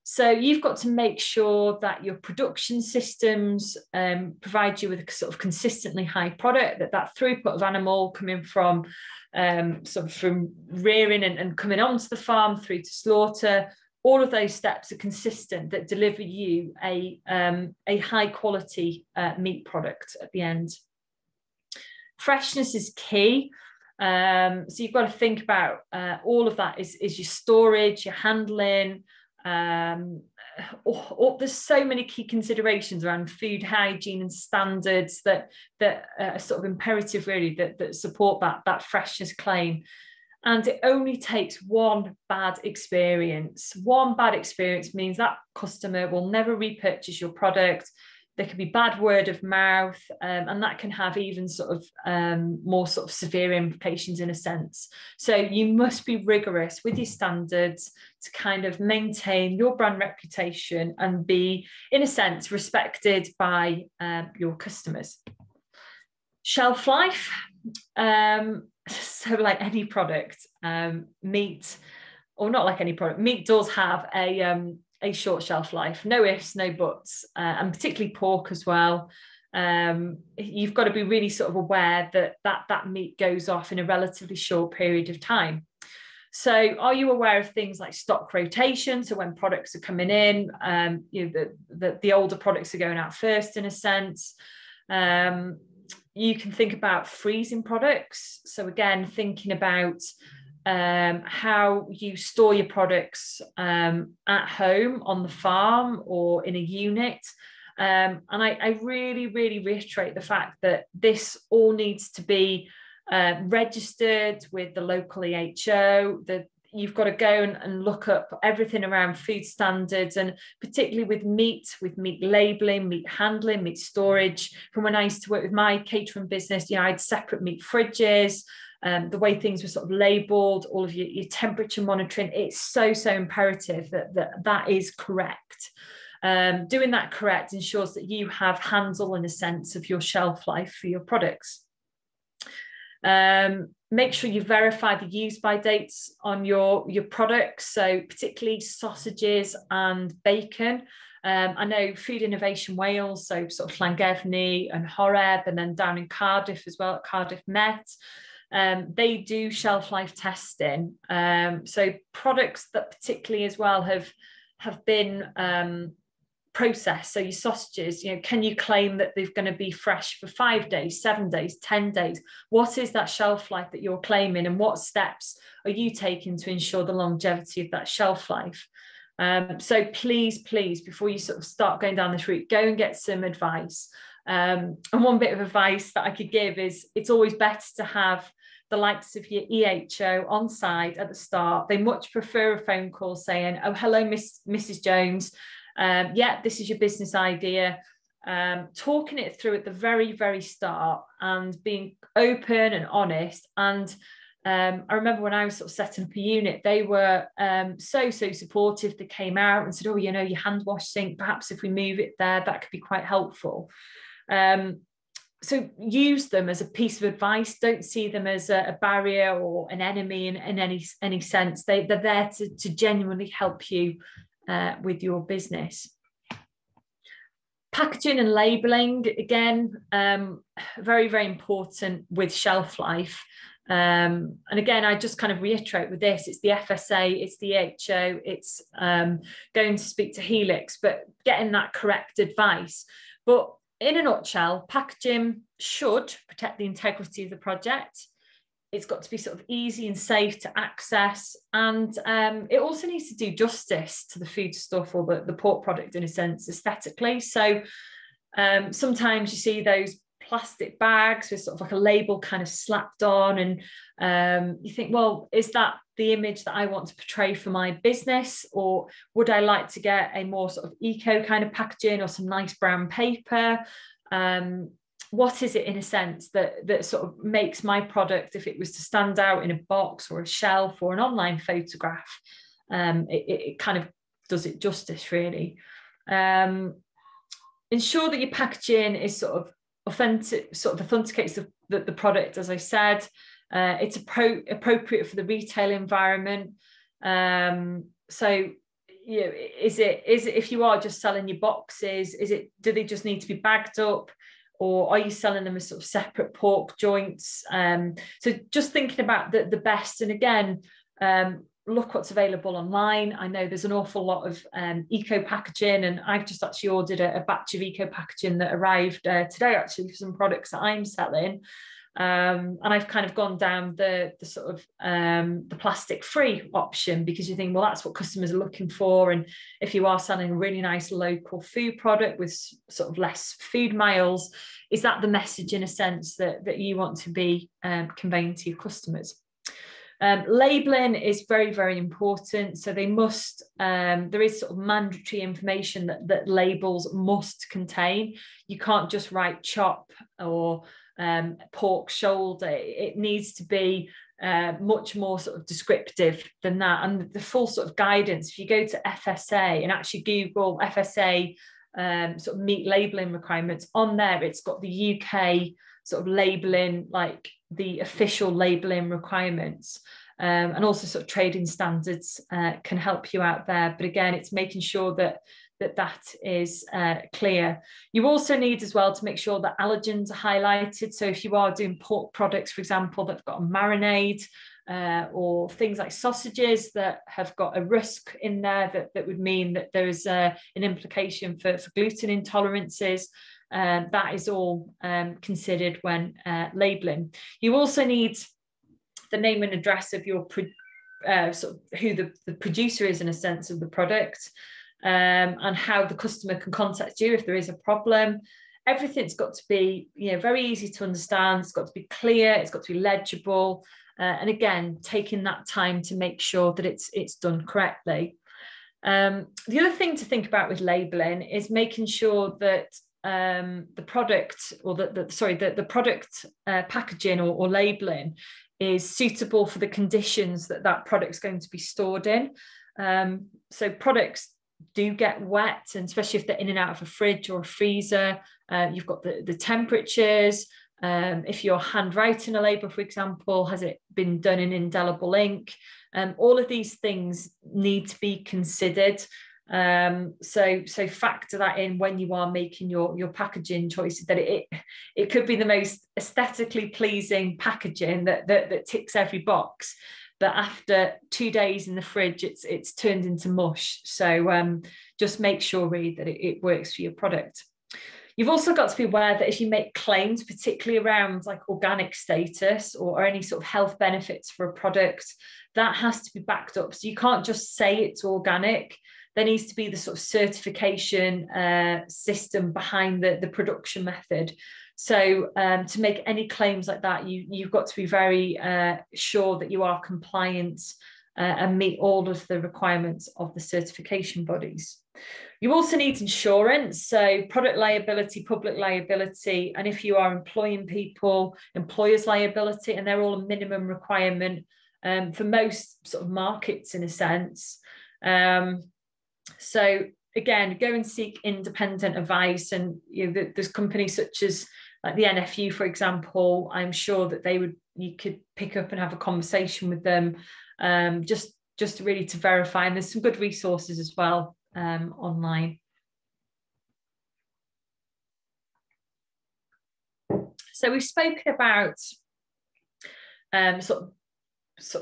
So you've got to make sure that your production systems provide you with a sort of consistently high product, that throughput of animal coming from sort of from rearing and coming onto the farm through to slaughter. All of those steps are consistent, that deliver you a high quality meat product at the end. Freshness is key. So you've got to think about all of that is your storage, your handling. There's so many key considerations around food hygiene and standards that are sort of imperative really that support that freshness claim. And it only takes one bad experience. One bad experience means that customer will never repurchase your product. There could be bad word of mouth, and that can have even sort of more sort of severe implications in a sense. So you must be rigorous with your standards to kind of maintain your brand reputation and be, in a sense, respected by your customers. Shelf life. So like any product, meat, or not like any product, meat does have a short shelf life, no ifs, no buts, and particularly pork as well. You've got to be really sort of aware that meat goes off in a relatively short period of time. So are you aware of things like stock rotation? So when products are coming in, the older products are going out first in a sense. You can think about freezing products. So again, thinking about how you store your products at home, on the farm, or in a unit. And I really, really reiterate the fact that this all needs to be registered with the local EHO, that you've got to go and look up everything around food standards, and particularly with meat labelling, meat handling, meat storage. From when I used to work with my catering business, I had separate meat fridges, the way things were sort of labelled, all of your temperature monitoring. It's so imperative that is correct. Doing that correct ensures that you have handle, in a sense, of your shelf life for your products. Make sure you verify the use by dates on your products, so particularly sausages and bacon. I know Food Innovation Wales, so sort of Llangefni and Horeb, and then down in Cardiff as well, at Cardiff Met, they do shelf life testing. So products that particularly as well have been process. So your sausages, can you claim that they're going to be fresh for 5 days, 7 days, 10 days? What is that shelf life that you're claiming, and what steps are you taking to ensure the longevity of that shelf life? So please, before you sort of start going down this route, go and get some advice. And one bit of advice that I could give is it's always better to have the likes of your EHO on side at the start. They much prefer a phone call saying, "Oh, hello, Mrs. Jones. Yeah, this is your business idea." Talking it through at the very, very start and being open and honest, and I remember when I was sort of setting up a unit, they were so supportive. They came out and said, oh, you know, your hand wash sink, perhaps if we move it there, that could be quite helpful. So use them as a piece of advice. Don't see them as a barrier or an enemy in any sense. They're there to genuinely help you with your business. Packaging and labelling, again, very important with shelf life. And again, I just kind of reiterate with this, it's the FSA, it's the HO, it's going to speak to Helix, but getting that correct advice. But in a nutshell, packaging should protect the integrity of the project. It's got to be sort of easy and safe to access. And it also needs to do justice to the food stuff or the pork product in a sense, aesthetically. So sometimes you see those plastic bags with sort of like a label kind of slapped on, and you think, well, is that the image that I want to portray for my business, or would I like to get a more sort of eco kind of packaging or some nice brown paper? What is it in a sense that sort of makes my product, if it was to stand out in a box or a shelf or an online photograph, it kind of does it justice, really. Ensure that your packaging is sort of authentic, sort of authenticates the product, as I said. It's appropriate for the retail environment. So, you know, is it if you are just selling your boxes, do they just need to be bagged up, or are you selling them as sort of separate pork joints? So just thinking about the best, and again, look what's available online. I know there's an awful lot of eco packaging, and I've just actually ordered a batch of eco packaging that arrived today actually for some products that I'm selling. And I've kind of gone down the sort of the plastic free option, because you think, well, that's what customers are looking for. And if you are selling a really nice local food product with sort of less food miles, is that the message in a sense that you want to be conveying to your customers? Labelling is very important. So they must, there is sort of mandatory information that labels must contain. You can't just write chop or pork shoulder. It needs to be much more sort of descriptive than that. And the full sort of guidance, if you go to FSA and actually Google FSA sort of meat labelling requirements, on there it's got the UK sort of labelling, like the official labelling requirements, and also sort of trading standards can help you out there. But again, it's making sure that is clear. You also need as well to make sure that allergens are highlighted. So if you are doing pork products, for example, that've got a marinade, or things like sausages that have got a rusk in there, that would mean that there is an implication for gluten intolerances. That is all considered when labelling. You also need the name and address of your sort of who the producer is in a sense of the product, and how the customer can contact you if there is a problem. Everything's got to be, you know, very easy to understand. It's got to be clear. It's got to be legible. And again, taking that time to make sure that it's done correctly. The other thing to think about with labelling is making sure that the product, or the product packaging or labelling is suitable for the conditions that product's going to be stored in. So products do get wet, and especially if they're in and out of a fridge or a freezer, you've got the temperatures. If you're handwriting a label, for example, has it been done in indelible ink? All of these things need to be considered. So factor that in when you are making your packaging choices, that it could be the most aesthetically pleasing packaging that ticks every box, but after 2 days in the fridge, it's turned into mush. So just make sure really that it works for your product. You've also got to be aware that if you make claims, particularly around like organic status or any sort of health benefits for a product, that has to be backed up. So you can't just say it's organic. There needs to be the sort of certification system behind the production method. So to make any claims like that, you've got to be very sure that you are compliant and meet all of the requirements of the certification bodies. You also need insurance, so product liability, public liability, and if you are employing people, employers' liability, and they're all a minimum requirement for most sort of markets in a sense. So again, go and seek independent advice, and there's companies such as like the NFU, for example. I'm sure that you could pick up and have a conversation with them, just really to verify. And there's some good resources as well online. So we've spoken about sort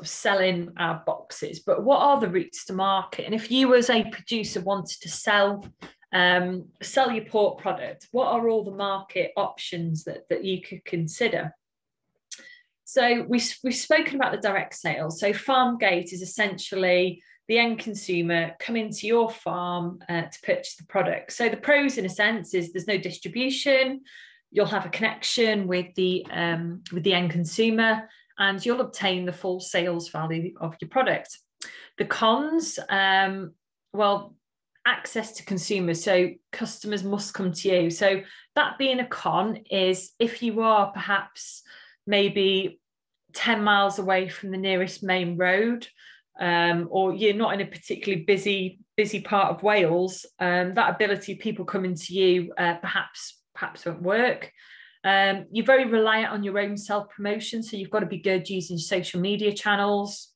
of selling our boxes, but what are the routes to market? And if you as a producer wanted to sell your pork product, what are all the market options that you could consider? So we've spoken about the direct sales. So farm gate is essentially the end consumer coming to your farm to purchase the product. So the pros, in a sense, is there's no distribution. You'll have a connection with the end consumer, and you'll obtain the full sales value of your product. The cons, well, access to consumers. So customers must come to you. So that being a con is if you are perhaps maybe 10 miles away from the nearest main road, or you're not in a particularly busy part of Wales, that ability of people coming to you perhaps won't work. You're very reliant on your own self-promotion, so you've got to be good using social media channels.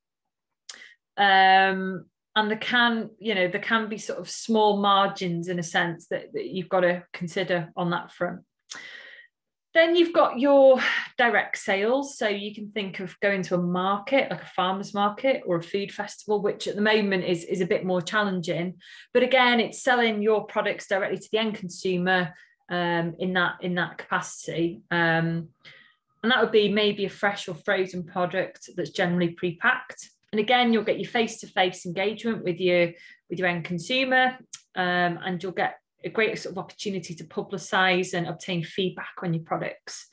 And there can be sort of small margins in a sense that you've got to consider on that front. Then you've got your direct sales. So you can think of going to a market, like a farmer's market or a food festival, which at the moment is a bit more challenging. But again, it's selling your products directly to the end consumer in that capacity. And that would be maybe a fresh or frozen product that's generally pre-packed. And again, you'll get your face-to-face engagement with your end consumer, and you'll get a great sort of opportunity to publicise and obtain feedback on your products.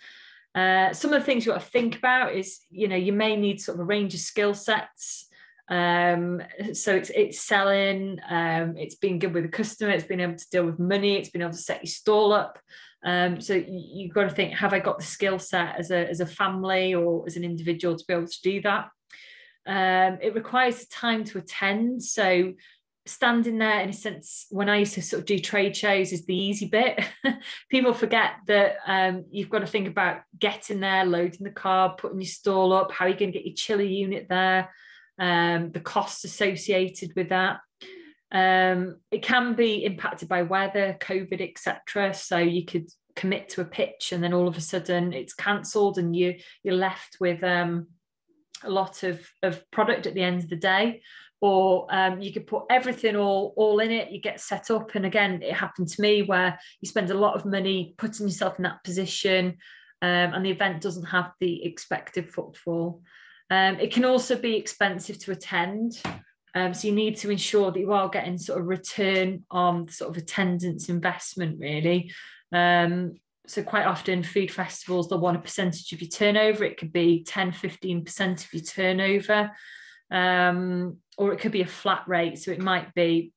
Some of the things you got to think about is, you may need sort of a range of skill sets. So it's selling, it's being good with the customer, it's being able to deal with money, it's being able to set your stall up. So you've got to think, have I got the skill set as a family or as an individual to be able to do that? It requires time to attend. So standing there, in a sense, when I used to sort of do trade shows, is the easy bit. People forget that you've got to think about getting there, loading the car, putting your stall up, how are you going to get your chiller unit there, the costs associated with that. It can be impacted by weather, COVID, etc. So you could commit to a pitch and then all of a sudden it's cancelled and you're left with a lot of product at the end of the day. Or you could put everything all in it, you get set up. And again, it happened to me where you spend a lot of money putting yourself in that position, and the event doesn't have the expected footfall. It can also be expensive to attend. So you need to ensure that you are getting sort of return on sort of attendance investment, really. So quite often food festivals, they'll want a percentage of your turnover. It could be 10, 15% of your turnover. Or it could be a flat rate, so it might be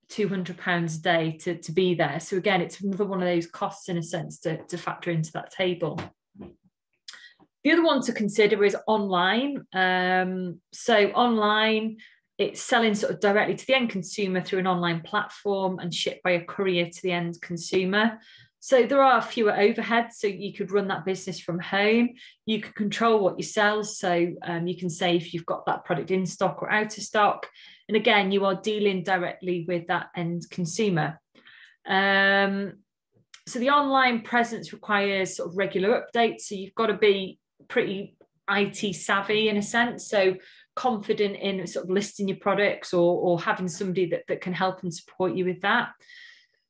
£200 a day to be there. So again, it's another one of those costs in a sense to factor into that table. The other one to consider is online. So online, it's selling sort of directly to the end consumer through an online platform and shipped by a courier to the end consumer. So there are fewer overheads, so you could run that business from home. You can control what you sell, so you can say if you've got that product in stock or out of stock. And again, you are dealing directly with that end consumer. So the online presence requires sort of regular updates, so you've got to be pretty IT savvy in a sense, so confident in sort of listing your products or having somebody that can help and support you with that.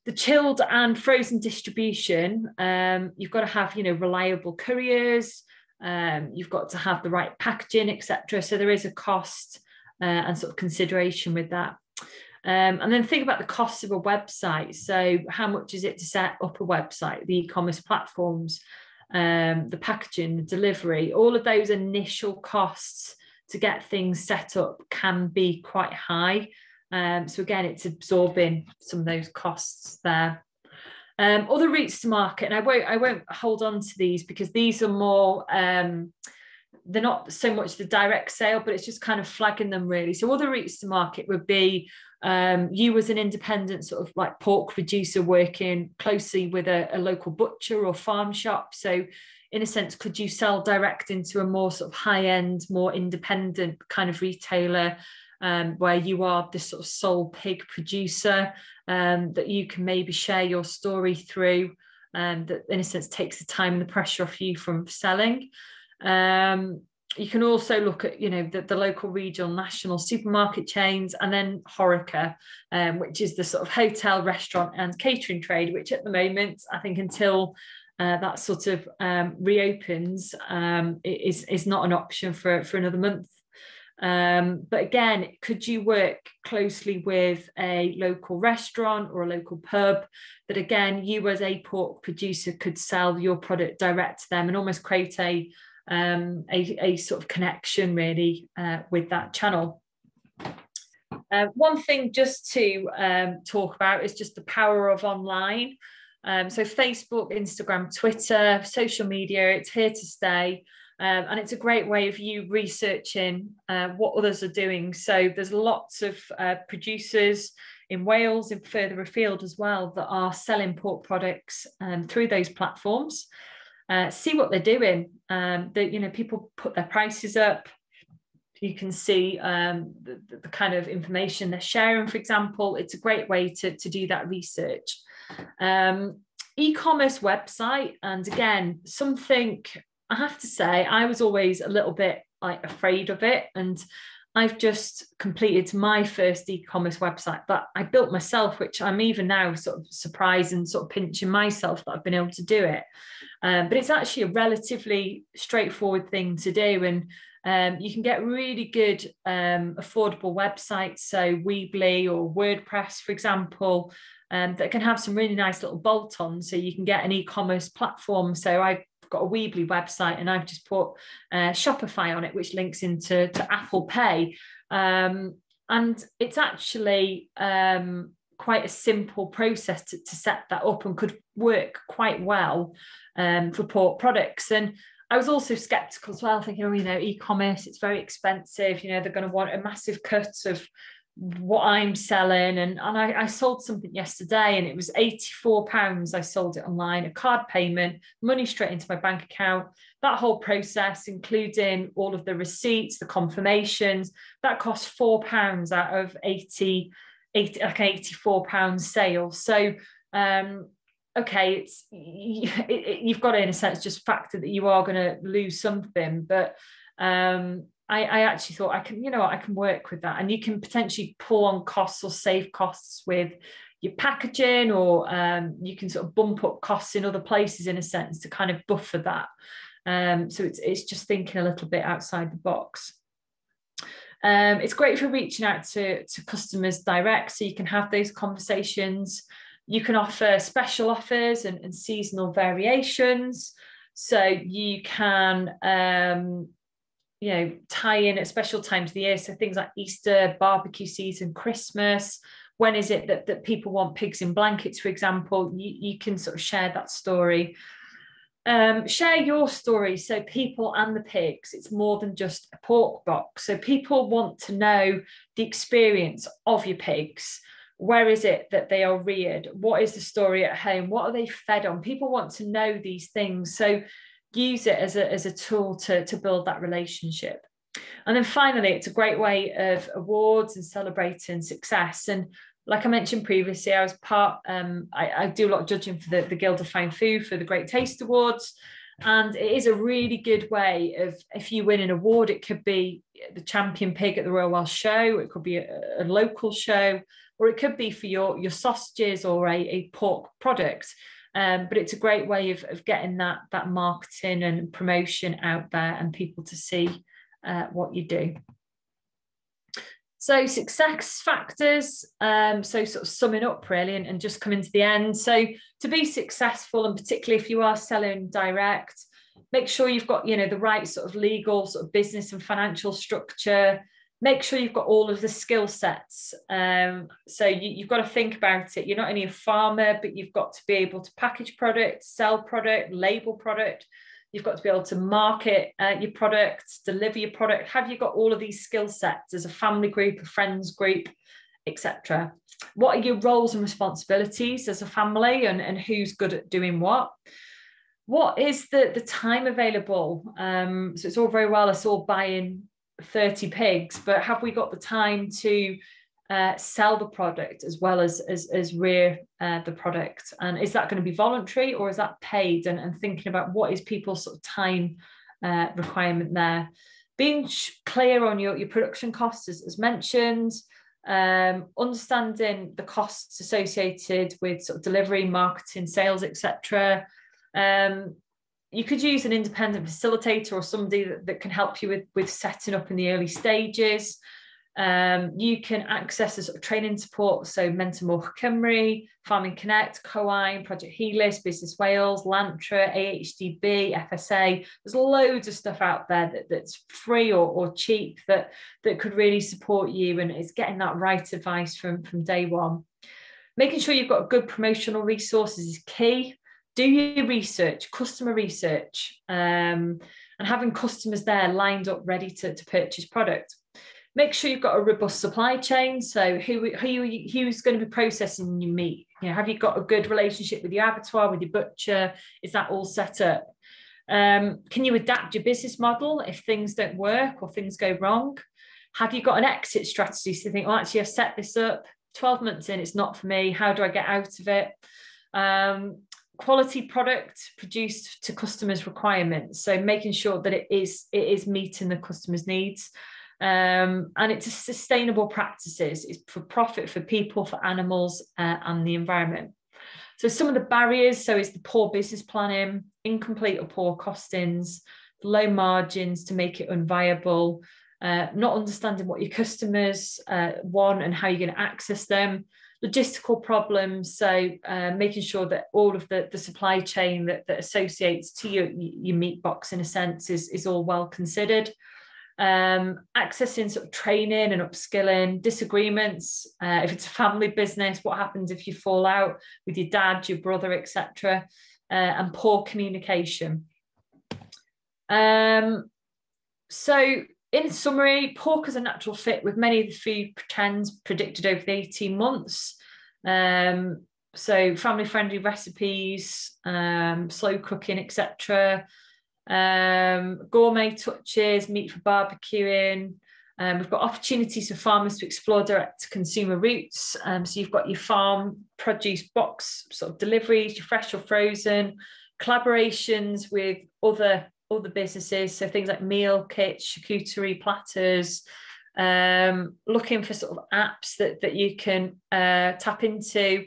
The chilled and frozen distribution, you've got to have, reliable couriers, you've got to have the right packaging, etc. So there is a cost and sort of consideration with that. And then think about the costs of a website. So how much is it to set up a website, the e-commerce platforms, the packaging, the delivery, all of those initial costs to get things set up can be quite high. So again, it's absorbing some of those costs there. Other routes to market, and I won't hold on to these because these are more, they're not so much the direct sale, but it's just kind of flagging them really. So other routes to market would be you as an independent sort of like pork producer working closely with a local butcher or farm shop. So in a sense, could you sell direct into a more sort of high-end, more independent kind of retailer where you are this sort of sole pig producer that you can maybe share your story through, that in a sense takes the time and the pressure off you from selling. You can also look at, the local, regional, national supermarket chains, and then HoReCa, which is the sort of hotel, restaurant and catering trade, which at the moment, I think until that sort of reopens, is not an option for another month. But again, could you work closely with a local restaurant or a local pub that, again, you as a pork producer could sell your product direct to them and almost create a sort of connection really with that channel. One thing just to talk about is just the power of online. So Facebook, Instagram, Twitter, social media, it's here to stay. And it's a great way of you researching what others are doing. So there's lots of producers in Wales and further afield as well that are selling pork products through those platforms. See what they're doing. People put their prices up. You can see the kind of information they're sharing, for example. It's a great way to do that research. E-commerce website, and again, something I have to say, I was always a little bit afraid of it, and I've just completed my first e-commerce website that I built myself, which I'm even now sort of surprised and sort of pinching myself that I've been able to do it. But it's actually a relatively straightforward thing to do, and you can get really good affordable websites, so Weebly or WordPress, for example, that can have some really nice little bolt-ons, so you can get an e-commerce platform. So I've got a Weebly website and I've just put Shopify on it, which links into Apple Pay, and it's actually quite a simple process to set that up and could work quite well for pork products. And I was also skeptical as well, thinking, e-commerce, it's very expensive, they're going to want a massive cut of what I'm selling, and I sold something yesterday and it was £84. I sold it online, a card payment, money straight into my bank account. That whole process, including all of the receipts, the confirmations, that cost £4 out of £84 sale. So you've got to, in a sense, just factor that you are going to lose something, but I actually thought I can work with that, and you can potentially pull on costs or save costs with your packaging, or you can sort of bump up costs in other places, in a sense, to kind of buffer that. So it's just thinking a little bit outside the box. It's great for reaching out to customers direct, so you can have those conversations. You can offer special offers and seasonal variations, so you can tie in at special times of the year, so things like Easter, barbecue season, Christmas. When is it that people want pigs in blankets, for example? You can sort of share that story. Share your story, so people and the pigs, it's more than just a pork box. So people want to know the experience of your pigs. Where is it that they are reared? What is the story at home? What are they fed on? People want to know these things. So use it as a tool to build that relationship. And then finally, it's a great way of awards and celebrating success. And like I mentioned previously, I was I do a lot of judging for the Guild of Fine Food for the Great Taste Awards. And it is a really good way of, if you win an award, it could be the champion pig at the Royal Welsh Show, it could be a local show, or it could be for your sausages or a pork product. But it's a great way of getting that marketing and promotion out there and people to see what you do. So success factors, so sort of summing up really and just coming to the end. So to be successful, and particularly if you are selling direct, make sure you've got, the right sort of legal sort of business and financial structure. Make sure you've got all of the skill sets. So you've got to think about it. You're not only a farmer, but you've got to be able to package product, sell product, label product. You've got to be able to market your product, deliver your product. Have you got all of these skill sets as a family group, a friends group, etc.? What are your roles and responsibilities as a family, and who's good at doing what? What is the time available? So it's all very well us all buying 30 pigs, but have we got the time to sell the product as well as rear the product? And is that going to be voluntary, or is that paid? And thinking about what is people's sort of time requirement there. Being clear on your production costs, as mentioned, understanding the costs associated with sort of delivery, marketing, sales, etc. You could use an independent facilitator or somebody that can help you with setting up in the early stages. You can access a sort of training support, so Mentor Moch Cymru, Farming Connect, Coine, Project Helis, Business Wales, Lantra, AHDB, FSA. There's loads of stuff out there that's free or cheap that could really support you, and it's getting that right advice from day one. Making sure you've got good promotional resources is key. Do your research, customer research, and having customers there lined up ready to purchase product. Make sure you've got a robust supply chain. So who's going to be processing your meat? You know, have you got a good relationship with your abattoir, with your butcher? Is that all set up? Can you adapt your business model if things don't work or things go wrong? Have you got an exit strategy? So you think, well, actually, I've set this up 12 months in, it's not for me. How do I get out of it? Quality product produced to customers' requirements. So making sure that it is meeting the customer's needs. And it's sustainable practices. It's for profit for people, for animals, and the environment. So some of the barriers, so it's the poor business planning, incomplete or poor costings, low margins to make it unviable, not understanding what your customers want and how you're going to access them, logistical problems, so making sure that all of the supply chain that associates to your meat box, in a sense, is all well considered. Accessing sort of training and upskilling, disagreements, if it's a family business, what happens if you fall out with your dad, your brother, etc., and poor communication. So in summary, pork is a natural fit with many of the food trends predicted over the 18 months. So family-friendly recipes, slow cooking, etc. Gourmet touches, meat for barbecuing. We've got opportunities for farmers to explore direct-to-consumer routes. So you've got your farm produce box sort of deliveries, your fresh or frozen, collaborations with other businesses, so things like meal kits, charcuterie platters, looking for sort of apps that you can tap into,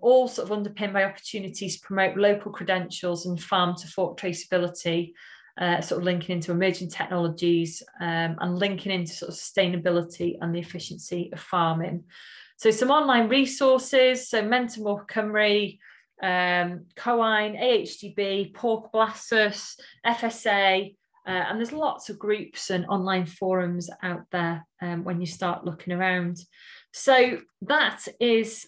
all sort of underpinned by opportunities to promote local credentials and farm to fork traceability, sort of linking into emerging technologies, and linking into sort of sustainability and the efficiency of farming. So some online resources, so Mentor Moch Cymru, Coine, AHDB, Porc Blasus, FSA, and there's lots of groups and online forums out there when you start looking around. So that is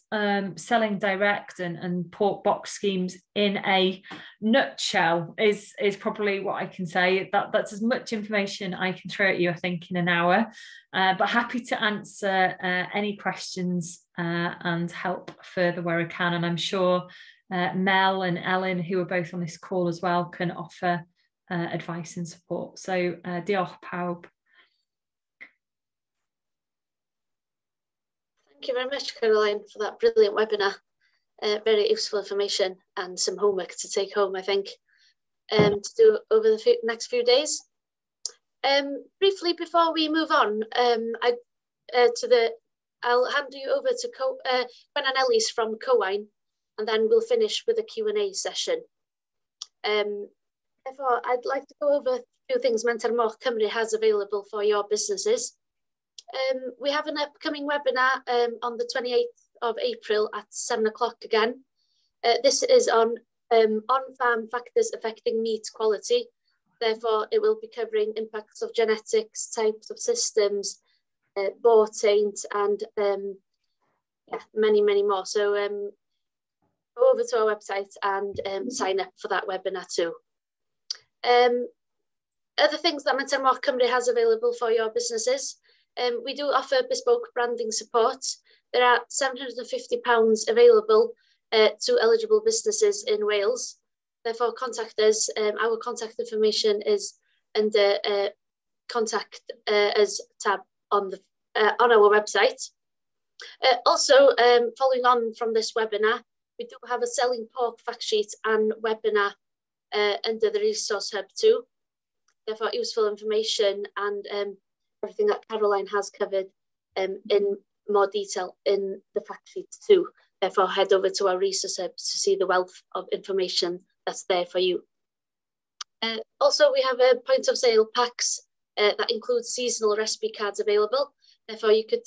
selling direct and pork box schemes in a nutshell is probably what I can say. That's as much information I can throw at you, I think, in an hour, but happy to answer any questions and help further where I can. And I'm sure Mel and Ellen, who are both on this call as well, can offer advice and support. So diolch pawb. Thank you very much, Caroline, for that brilliant webinar. Very useful information and some homework to take home, I think, to do over the next few days. Briefly, before we move on, I'll hand you over to Ben and Ellis from Coine, and then we'll finish with a Q&A session. Therefore, I'd like to go over a few things Mentor Moch Cymru has available for your businesses. We have an upcoming webinar on the 28th of April at 7 o'clock again. This is on on-farm factors affecting meat quality. Therefore, it will be covering impacts of genetics, types of systems, boat saint, and yeah, many more. So go over to our website and sign up for that webinar too. Other things that Mentor Moch Cymru has available for your businesses. We do offer bespoke branding support. There are £750 available to eligible businesses in Wales. Therefore, contact us. Our contact information is under contact us tab on our website. Also, following on from this webinar, we do have a selling pork fact sheet and webinar under the resource hub too. Therefore, useful information and everything that Caroline has covered in more detail in the fact sheet too. Therefore, head over to our resource hub to see the wealth of information that's there for you. Also, we have a point of sale packs that includes seasonal recipe cards available. Therefore, you could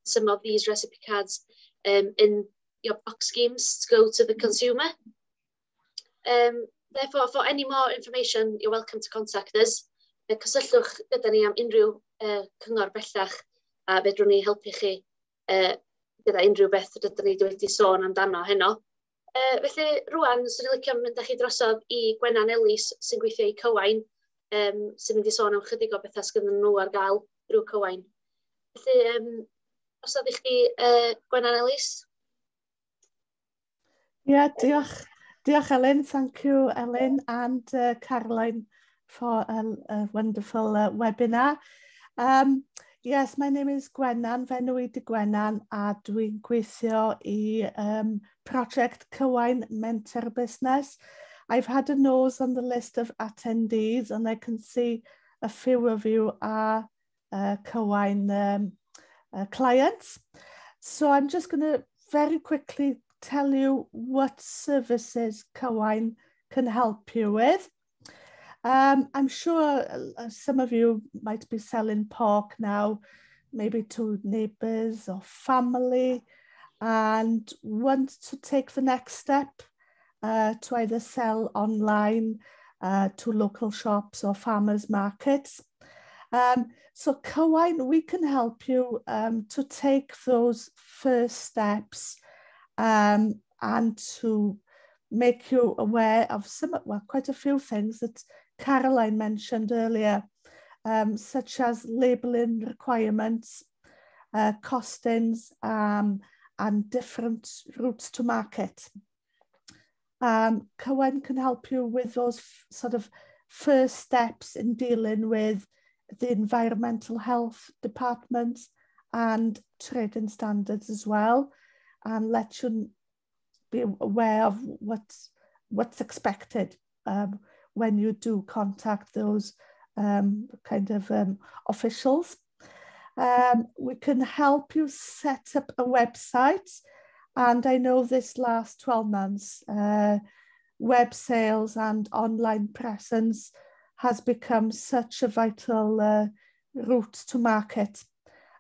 some of these recipe cards in your box schemes to go to the consumer. Therefore, for any more information, you're welcome to contact us. Cysylltwch gyda ni am unrhyw cyngor bellach a fedrwn ni helpu chi gyda unrhyw beth rydyn ni wedi sôn amdano heno. Felly, rwan, swn i'n licio mynd â chi drosodd i Gwennan Ellis sy'n gweithio i Cywain, sy'n mynd i sôn am chydig o bethau sgynnon nhw ar gael drwy Cywain. Felly, os ydych chi Gwennan Ellis? Yeah, diolch Ellen. Thank you, Ellen and Caroline for a wonderful webinar. Yes, my name is Gwennan, Fenwi de Gwennan, a dwi'n gweithio i Project Cywain Mentor Business. I've had a nose on the list of attendees and I can see a few of you are Cywain clients. So I'm just going to very quickly tell you what services Cywain can help you with. I'm sure some of you might be selling pork now, maybe to neighbours or family, and want to take the next step to either sell online to local shops or farmers markets. So Cywain, we can help you to take those first steps and to make you aware of quite a few things that Caroline mentioned earlier, such as labelling requirements, costings, and different routes to market. Cywain can help you with those sort of first steps in dealing with the environmental health department and trading standards as well, and let you be aware of what's expected when you do contact those kind of officials. We can help you set up a website, and I know this last 12 months, web sales and online presence has become such a vital route to market.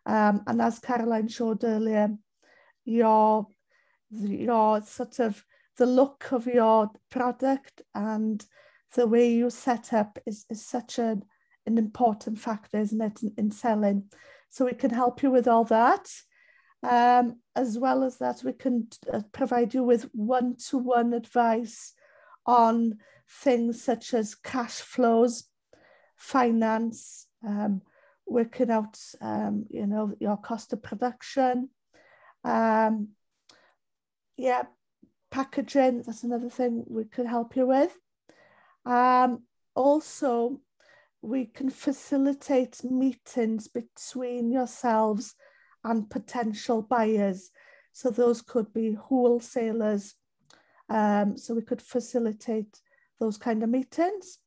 And as Caroline showed earlier, your sort of the look of your product and the way you set up is such an important factor, isn't it, in selling. So we can help you with all that. As well as that, we can provide you with one-to-one advice on things such as cash flows, finance, working out, you know, your cost of production. Yeah, packaging, that's another thing we could help you with. Also, we can facilitate meetings between yourselves and potential buyers. So those could be wholesalers. So we could facilitate those kind of meetings.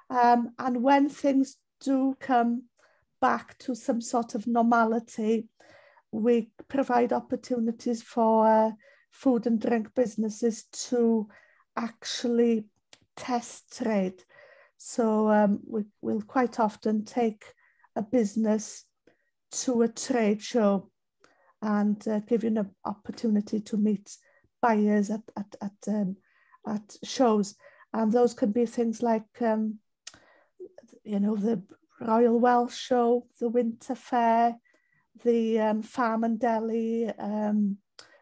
And when things do come back to some sort of normality, we provide opportunities for food and drink businesses to actually test trade. So we'll quite often take a business to a trade show and give you an opportunity to meet buyers at shows. And those could be things like, you know, the Royal Welsh Show, the Winter Fair, the Farm and Deli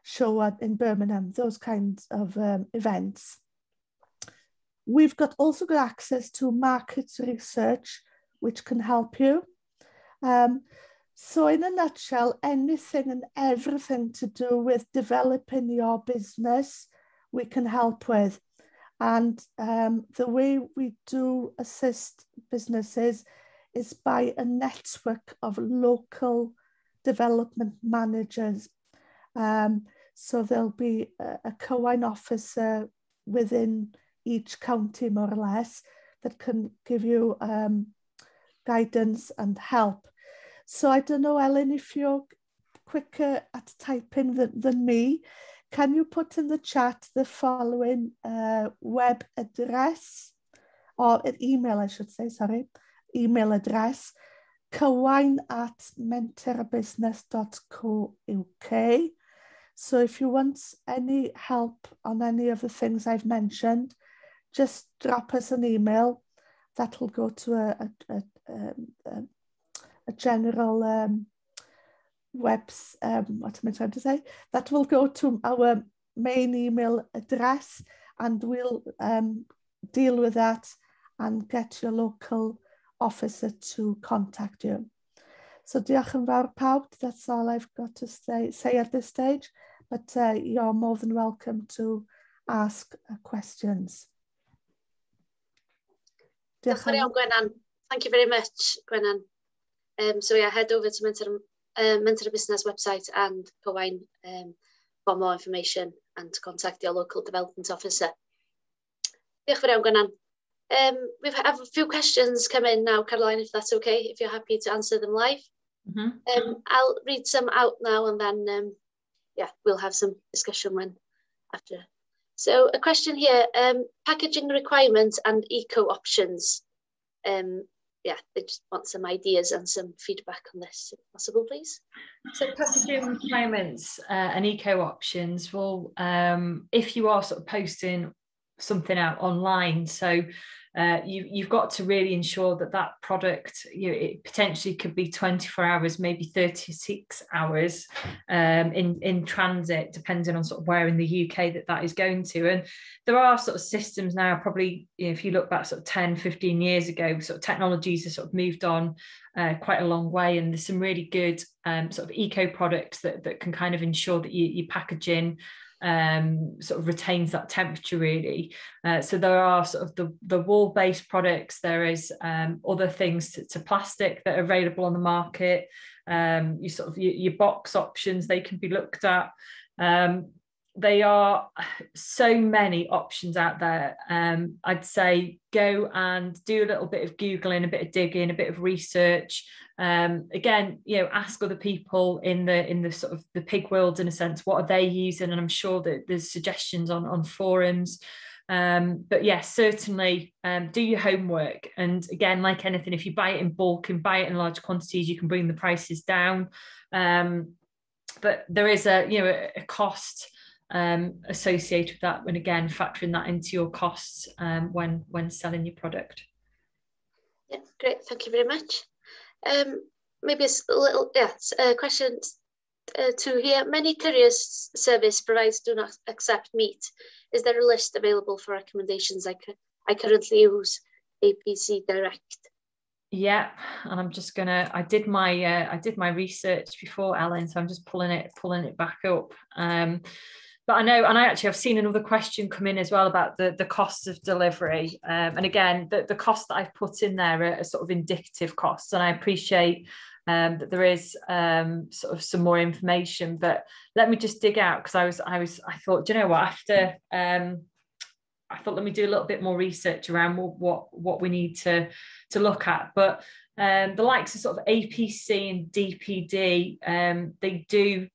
show in Birmingham, those kinds of events. We've also got access to market research, which can help you. So in a nutshell, anything and everything to do with developing your business, we can help with. And the way we do assist businesses is by a network of local development managers. So there'll be a co-wine officer within each county, more or less, that can give you guidance and help. So I don't know, Ellen, if you're quicker at typing than me, can you put in the chat the following web address, or an email, I should say, sorry, email address, cowine@mentorbusiness.co.uk. So if you want any help on any of the things I've mentioned, just drop us an email. That'll go to a general what am I trying to say? That will go to our main email address, and we'll deal with that and get your local officer to contact you. So diolch yn fawr pawb, that's all I've got to say at this stage, but you're more than welcome to ask questions. Diolch yn fawr, Gwennan. Thank you very much, Gwennan. So yeah, head over to Mentor Business website and co-wine for more information and to contact your local development officer. Diolch yn fawr, Gwennan. We have a few questions come in now, Caroline, if that's okay, if you're happy to answer them live. I'll read some out now and then, yeah, we'll have some discussion after. So a question here, packaging requirements and eco options. Yeah, they just want some ideas and some feedback on this, if possible, please. So packaging requirements and eco options, well, if you are sort of posting something out online, so you've got to really ensure that product, it potentially could be 24 hours, maybe 36 hours in transit, depending on sort of where in the UK that is going to. And there are sort of systems now, probably, if you look back sort of 10, 15 years ago, sort of technologies have sort of moved on quite a long way, and there's some really good sort of eco products that can kind of ensure that your packaging sort of retains that temperature really. So there are sort of the wall-based products, there is other things to plastic that are available on the market, your box options, they can be looked at. They are so many options out there. I'd say go and do a little bit of Googling, a bit of digging, a bit of research. Again, ask other people in the sort of the pig world, in a sense, what are they using? And I'm sure that there's suggestions on forums. But yes, certainly do your homework. And again, like anything, if you buy it in bulk and buy it in large quantities, you can bring the prices down. But there is a cost associated with that, when again factoring that into your costs when selling your product. Yeah, great, thank you very much. Maybe a little question to here. Many courier service providers do not accept meat. Is there a list available for recommendations? I currently use APC Direct. Yeah, and I'm just gonna. I did my research before, Ellen, so I'm just pulling it back up. But I know, and I've seen another question come in as well about the costs of delivery. And again, the costs that I've put in there are sort of indicative costs, and I appreciate that there is sort of some more information. But let me just dig out, because I thought, do you know what? After I thought, let me do a little bit more research around what we need to look at. But the likes of sort of APC and DPD, they do.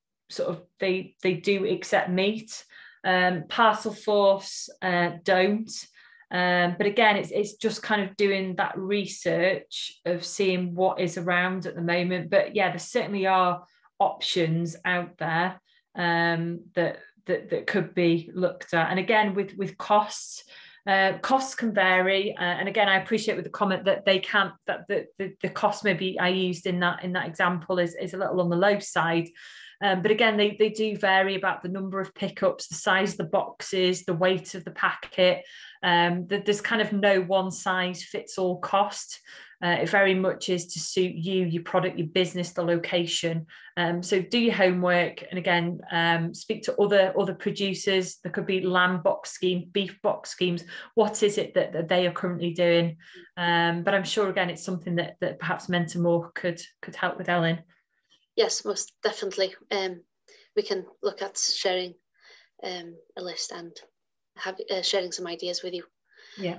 They do accept meat. Parcel Force don't. But again, it's just kind of doing that research of seeing what is around at the moment. But yeah, there certainly are options out there that could be looked at. And again, with costs, Costs can vary, and again, I appreciate with the comment that they can't, that the cost maybe I used in that example is a little on the low side. But again, they do vary about the number of pickups, the size of the boxes, the weight of the packet. There's kind of no one size fits all cost. It very much is to suit you, your product, your business, the location. So do your homework, and again, speak to other producers. There could be lamb box scheme, beef box schemes. What is it that they are currently doing? But I'm sure again it's something that perhaps Mentor More could help with, Ellen. Yes, most definitely. We can look at sharing a list and sharing some ideas with you. Yeah.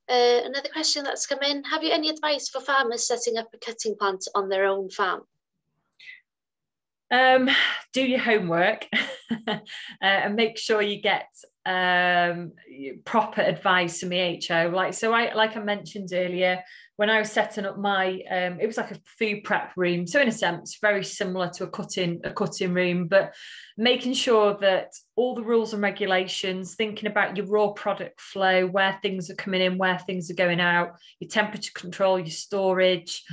Another question that's come in: have you any advice for farmers setting up a cutting plant on their own farm? Do your homework and make sure you get proper advice from the HO. Like I mentioned earlier, when I was setting up my, it was like a food prep room. So in a sense, very similar to a cutting room, but making sure that all the rules and regulations, thinking about your raw product flow, where things are coming in, where things are going out, your temperature control, your storage,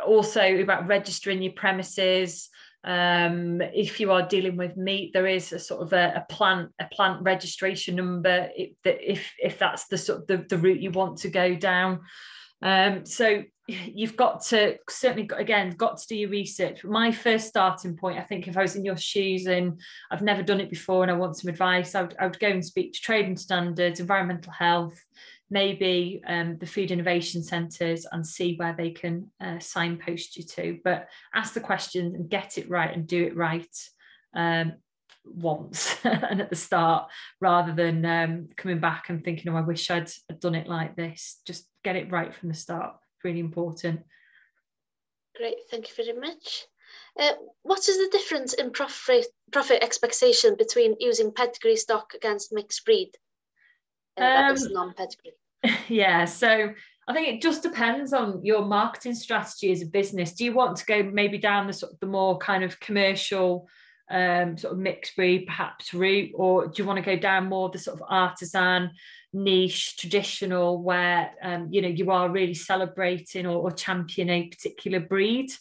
also about registering your premises. If you are dealing with meat, there is a sort of a plant registration number if that's the sort of the route you want to go down. So you've got to certainly got to do your research. My first starting point, I think, if I was in your shoes and I've never done it before and I want some advice, I would go and speak to trading standards, environmental health, maybe the food innovation centres, and see where they can signpost you to. But ask the questions and get it right and do it right once and at the start, rather than coming back and thinking, oh, I wish I'd done it like this. Just get it right from the start. Really important. Great, thank you very much. What is the difference in profit expectation between using pedigree stock against mixed breed? That is non-pedigree. Yeah, so I think it just depends on your marketing strategy as a business. Do you want to go maybe down the more kind of commercial sort of mixed breed perhaps route, or do you want to go down more the sort of artisan, niche, traditional, where you are really celebrating or championing a particular breed?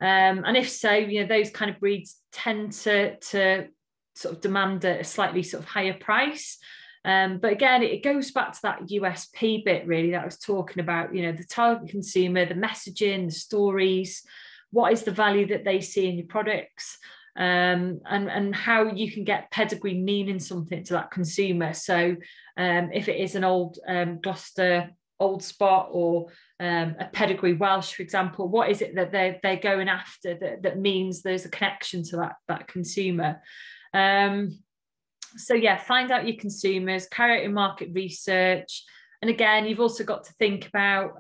And if so, those kind of breeds tend to sort of demand a slightly sort of higher price. But again, it goes back to that USP bit really that I was talking about, the target consumer, the messaging, the stories, what is the value that they see in your products, and how you can get pedigree meaning something to that consumer. So if it is an old Gloucester old spot or a pedigree Welsh, for example, what is it that they're going after that means there's a connection to that consumer? So yeah, find out your consumers, carry out your market research. And again, you've also got to think about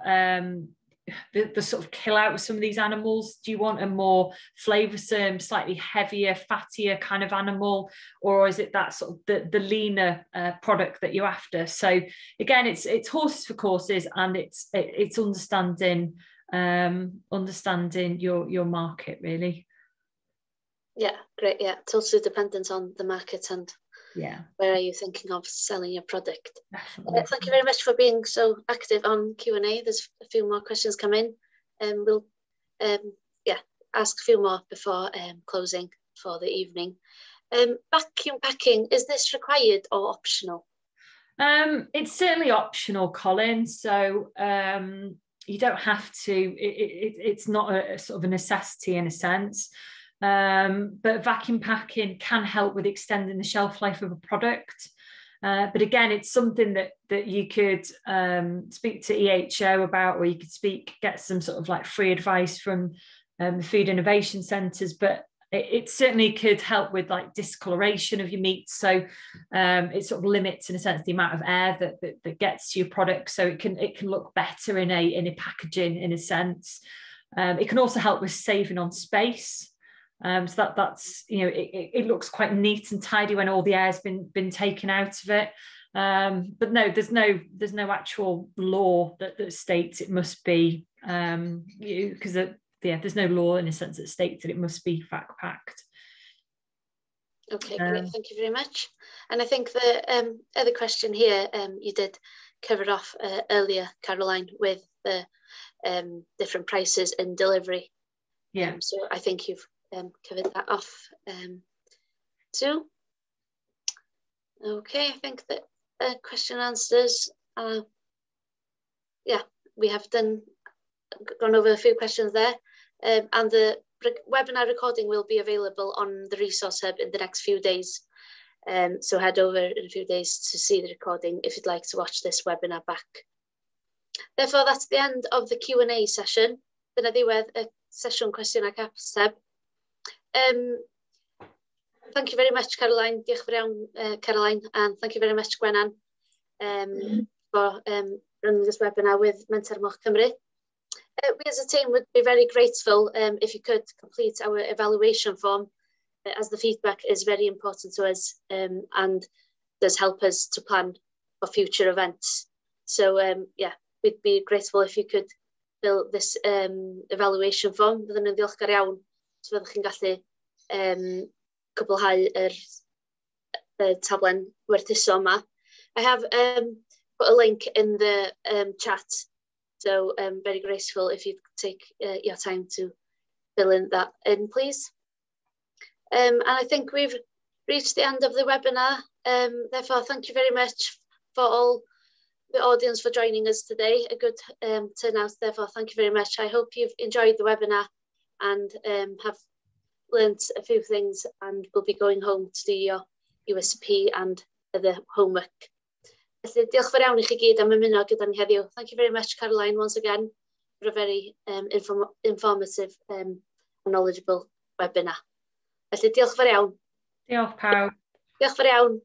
the sort of kill out of some of these animals. Do you want a more flavoursome, slightly heavier, fattier kind of animal, or is it that sort of the leaner product that you're after? So again, it's horses for courses, and it's understanding your market really. Yeah, great. Yeah, totally dependent on the market and where are you thinking of selling your product. Thank you very much for being so active on Q&A. There's a few more questions come in, and we'll ask a few more before closing for the evening. Vacuum packing, is this required or optional? It's certainly optional, Colin. So you don't have to. It's not a sort of a necessity in a sense. But vacuum packing can help with extending the shelf life of a product. But again, it's something that you could speak to EHO about, or you could get some sort of like free advice from the food innovation centres. But it certainly could help with like discoloration of your meat. So it sort of limits, in a sense, the amount of air that gets to your product, so it can look better in a packaging, in a sense. It can also help with saving on space. So that's it looks quite neat and tidy when all the air's been taken out of it. But no, there's no actual law that states it must be because there's no law in a sense that states that it must be vac packed. Okay, great. Thank you very much. And I think the other question here, you did cover off earlier, Caroline, with the different prices and delivery. Yeah. So I think you've covered that off too. Okay, I think that question answers. Yeah, we have gone over a few questions there, and the webinar recording will be available on the Resource Hub in the next few days. So head over in a few days to see the recording if you'd like to watch this webinar back. Therefore, that's the end of the Q&A session. Dyna ddiwedd y sesiwn cwestiwn ac ateb. Thank you very much, Caroline. Diolch fawr iawn, Caroline, and thank you very much, Gwenan, for running this webinar with Menter Moch Cymru. We as a team would be very grateful if you could complete our evaluation form, as the feedback is very important to us and does help us to plan for future events. So yeah, we'd be grateful if you could fill this evaluation form. Byddwn yn ddiolchgar iawn os fyddwch chi'n gallu cwblhau yr tablen werthuso yma. I have put a link in the chat, so very grateful if you take your time to fill that in, please. And I think we've reached the end of the webinar. Therefore, thank you very much for all the audience for joining us today. A good turnout, therefore, thank you very much. I hope you've enjoyed the webinar and have learned a few things and will be going home to do your USP and the homework. Felly, diolch fawr iawn I chi gyd am ymuno gyda ni heddiw. Thank you very much, Caroline, once again, for a very informative and knowledgeable webinar. Felly, diolch fawr iawn. Diolch pawb. Diolch fawr iawn.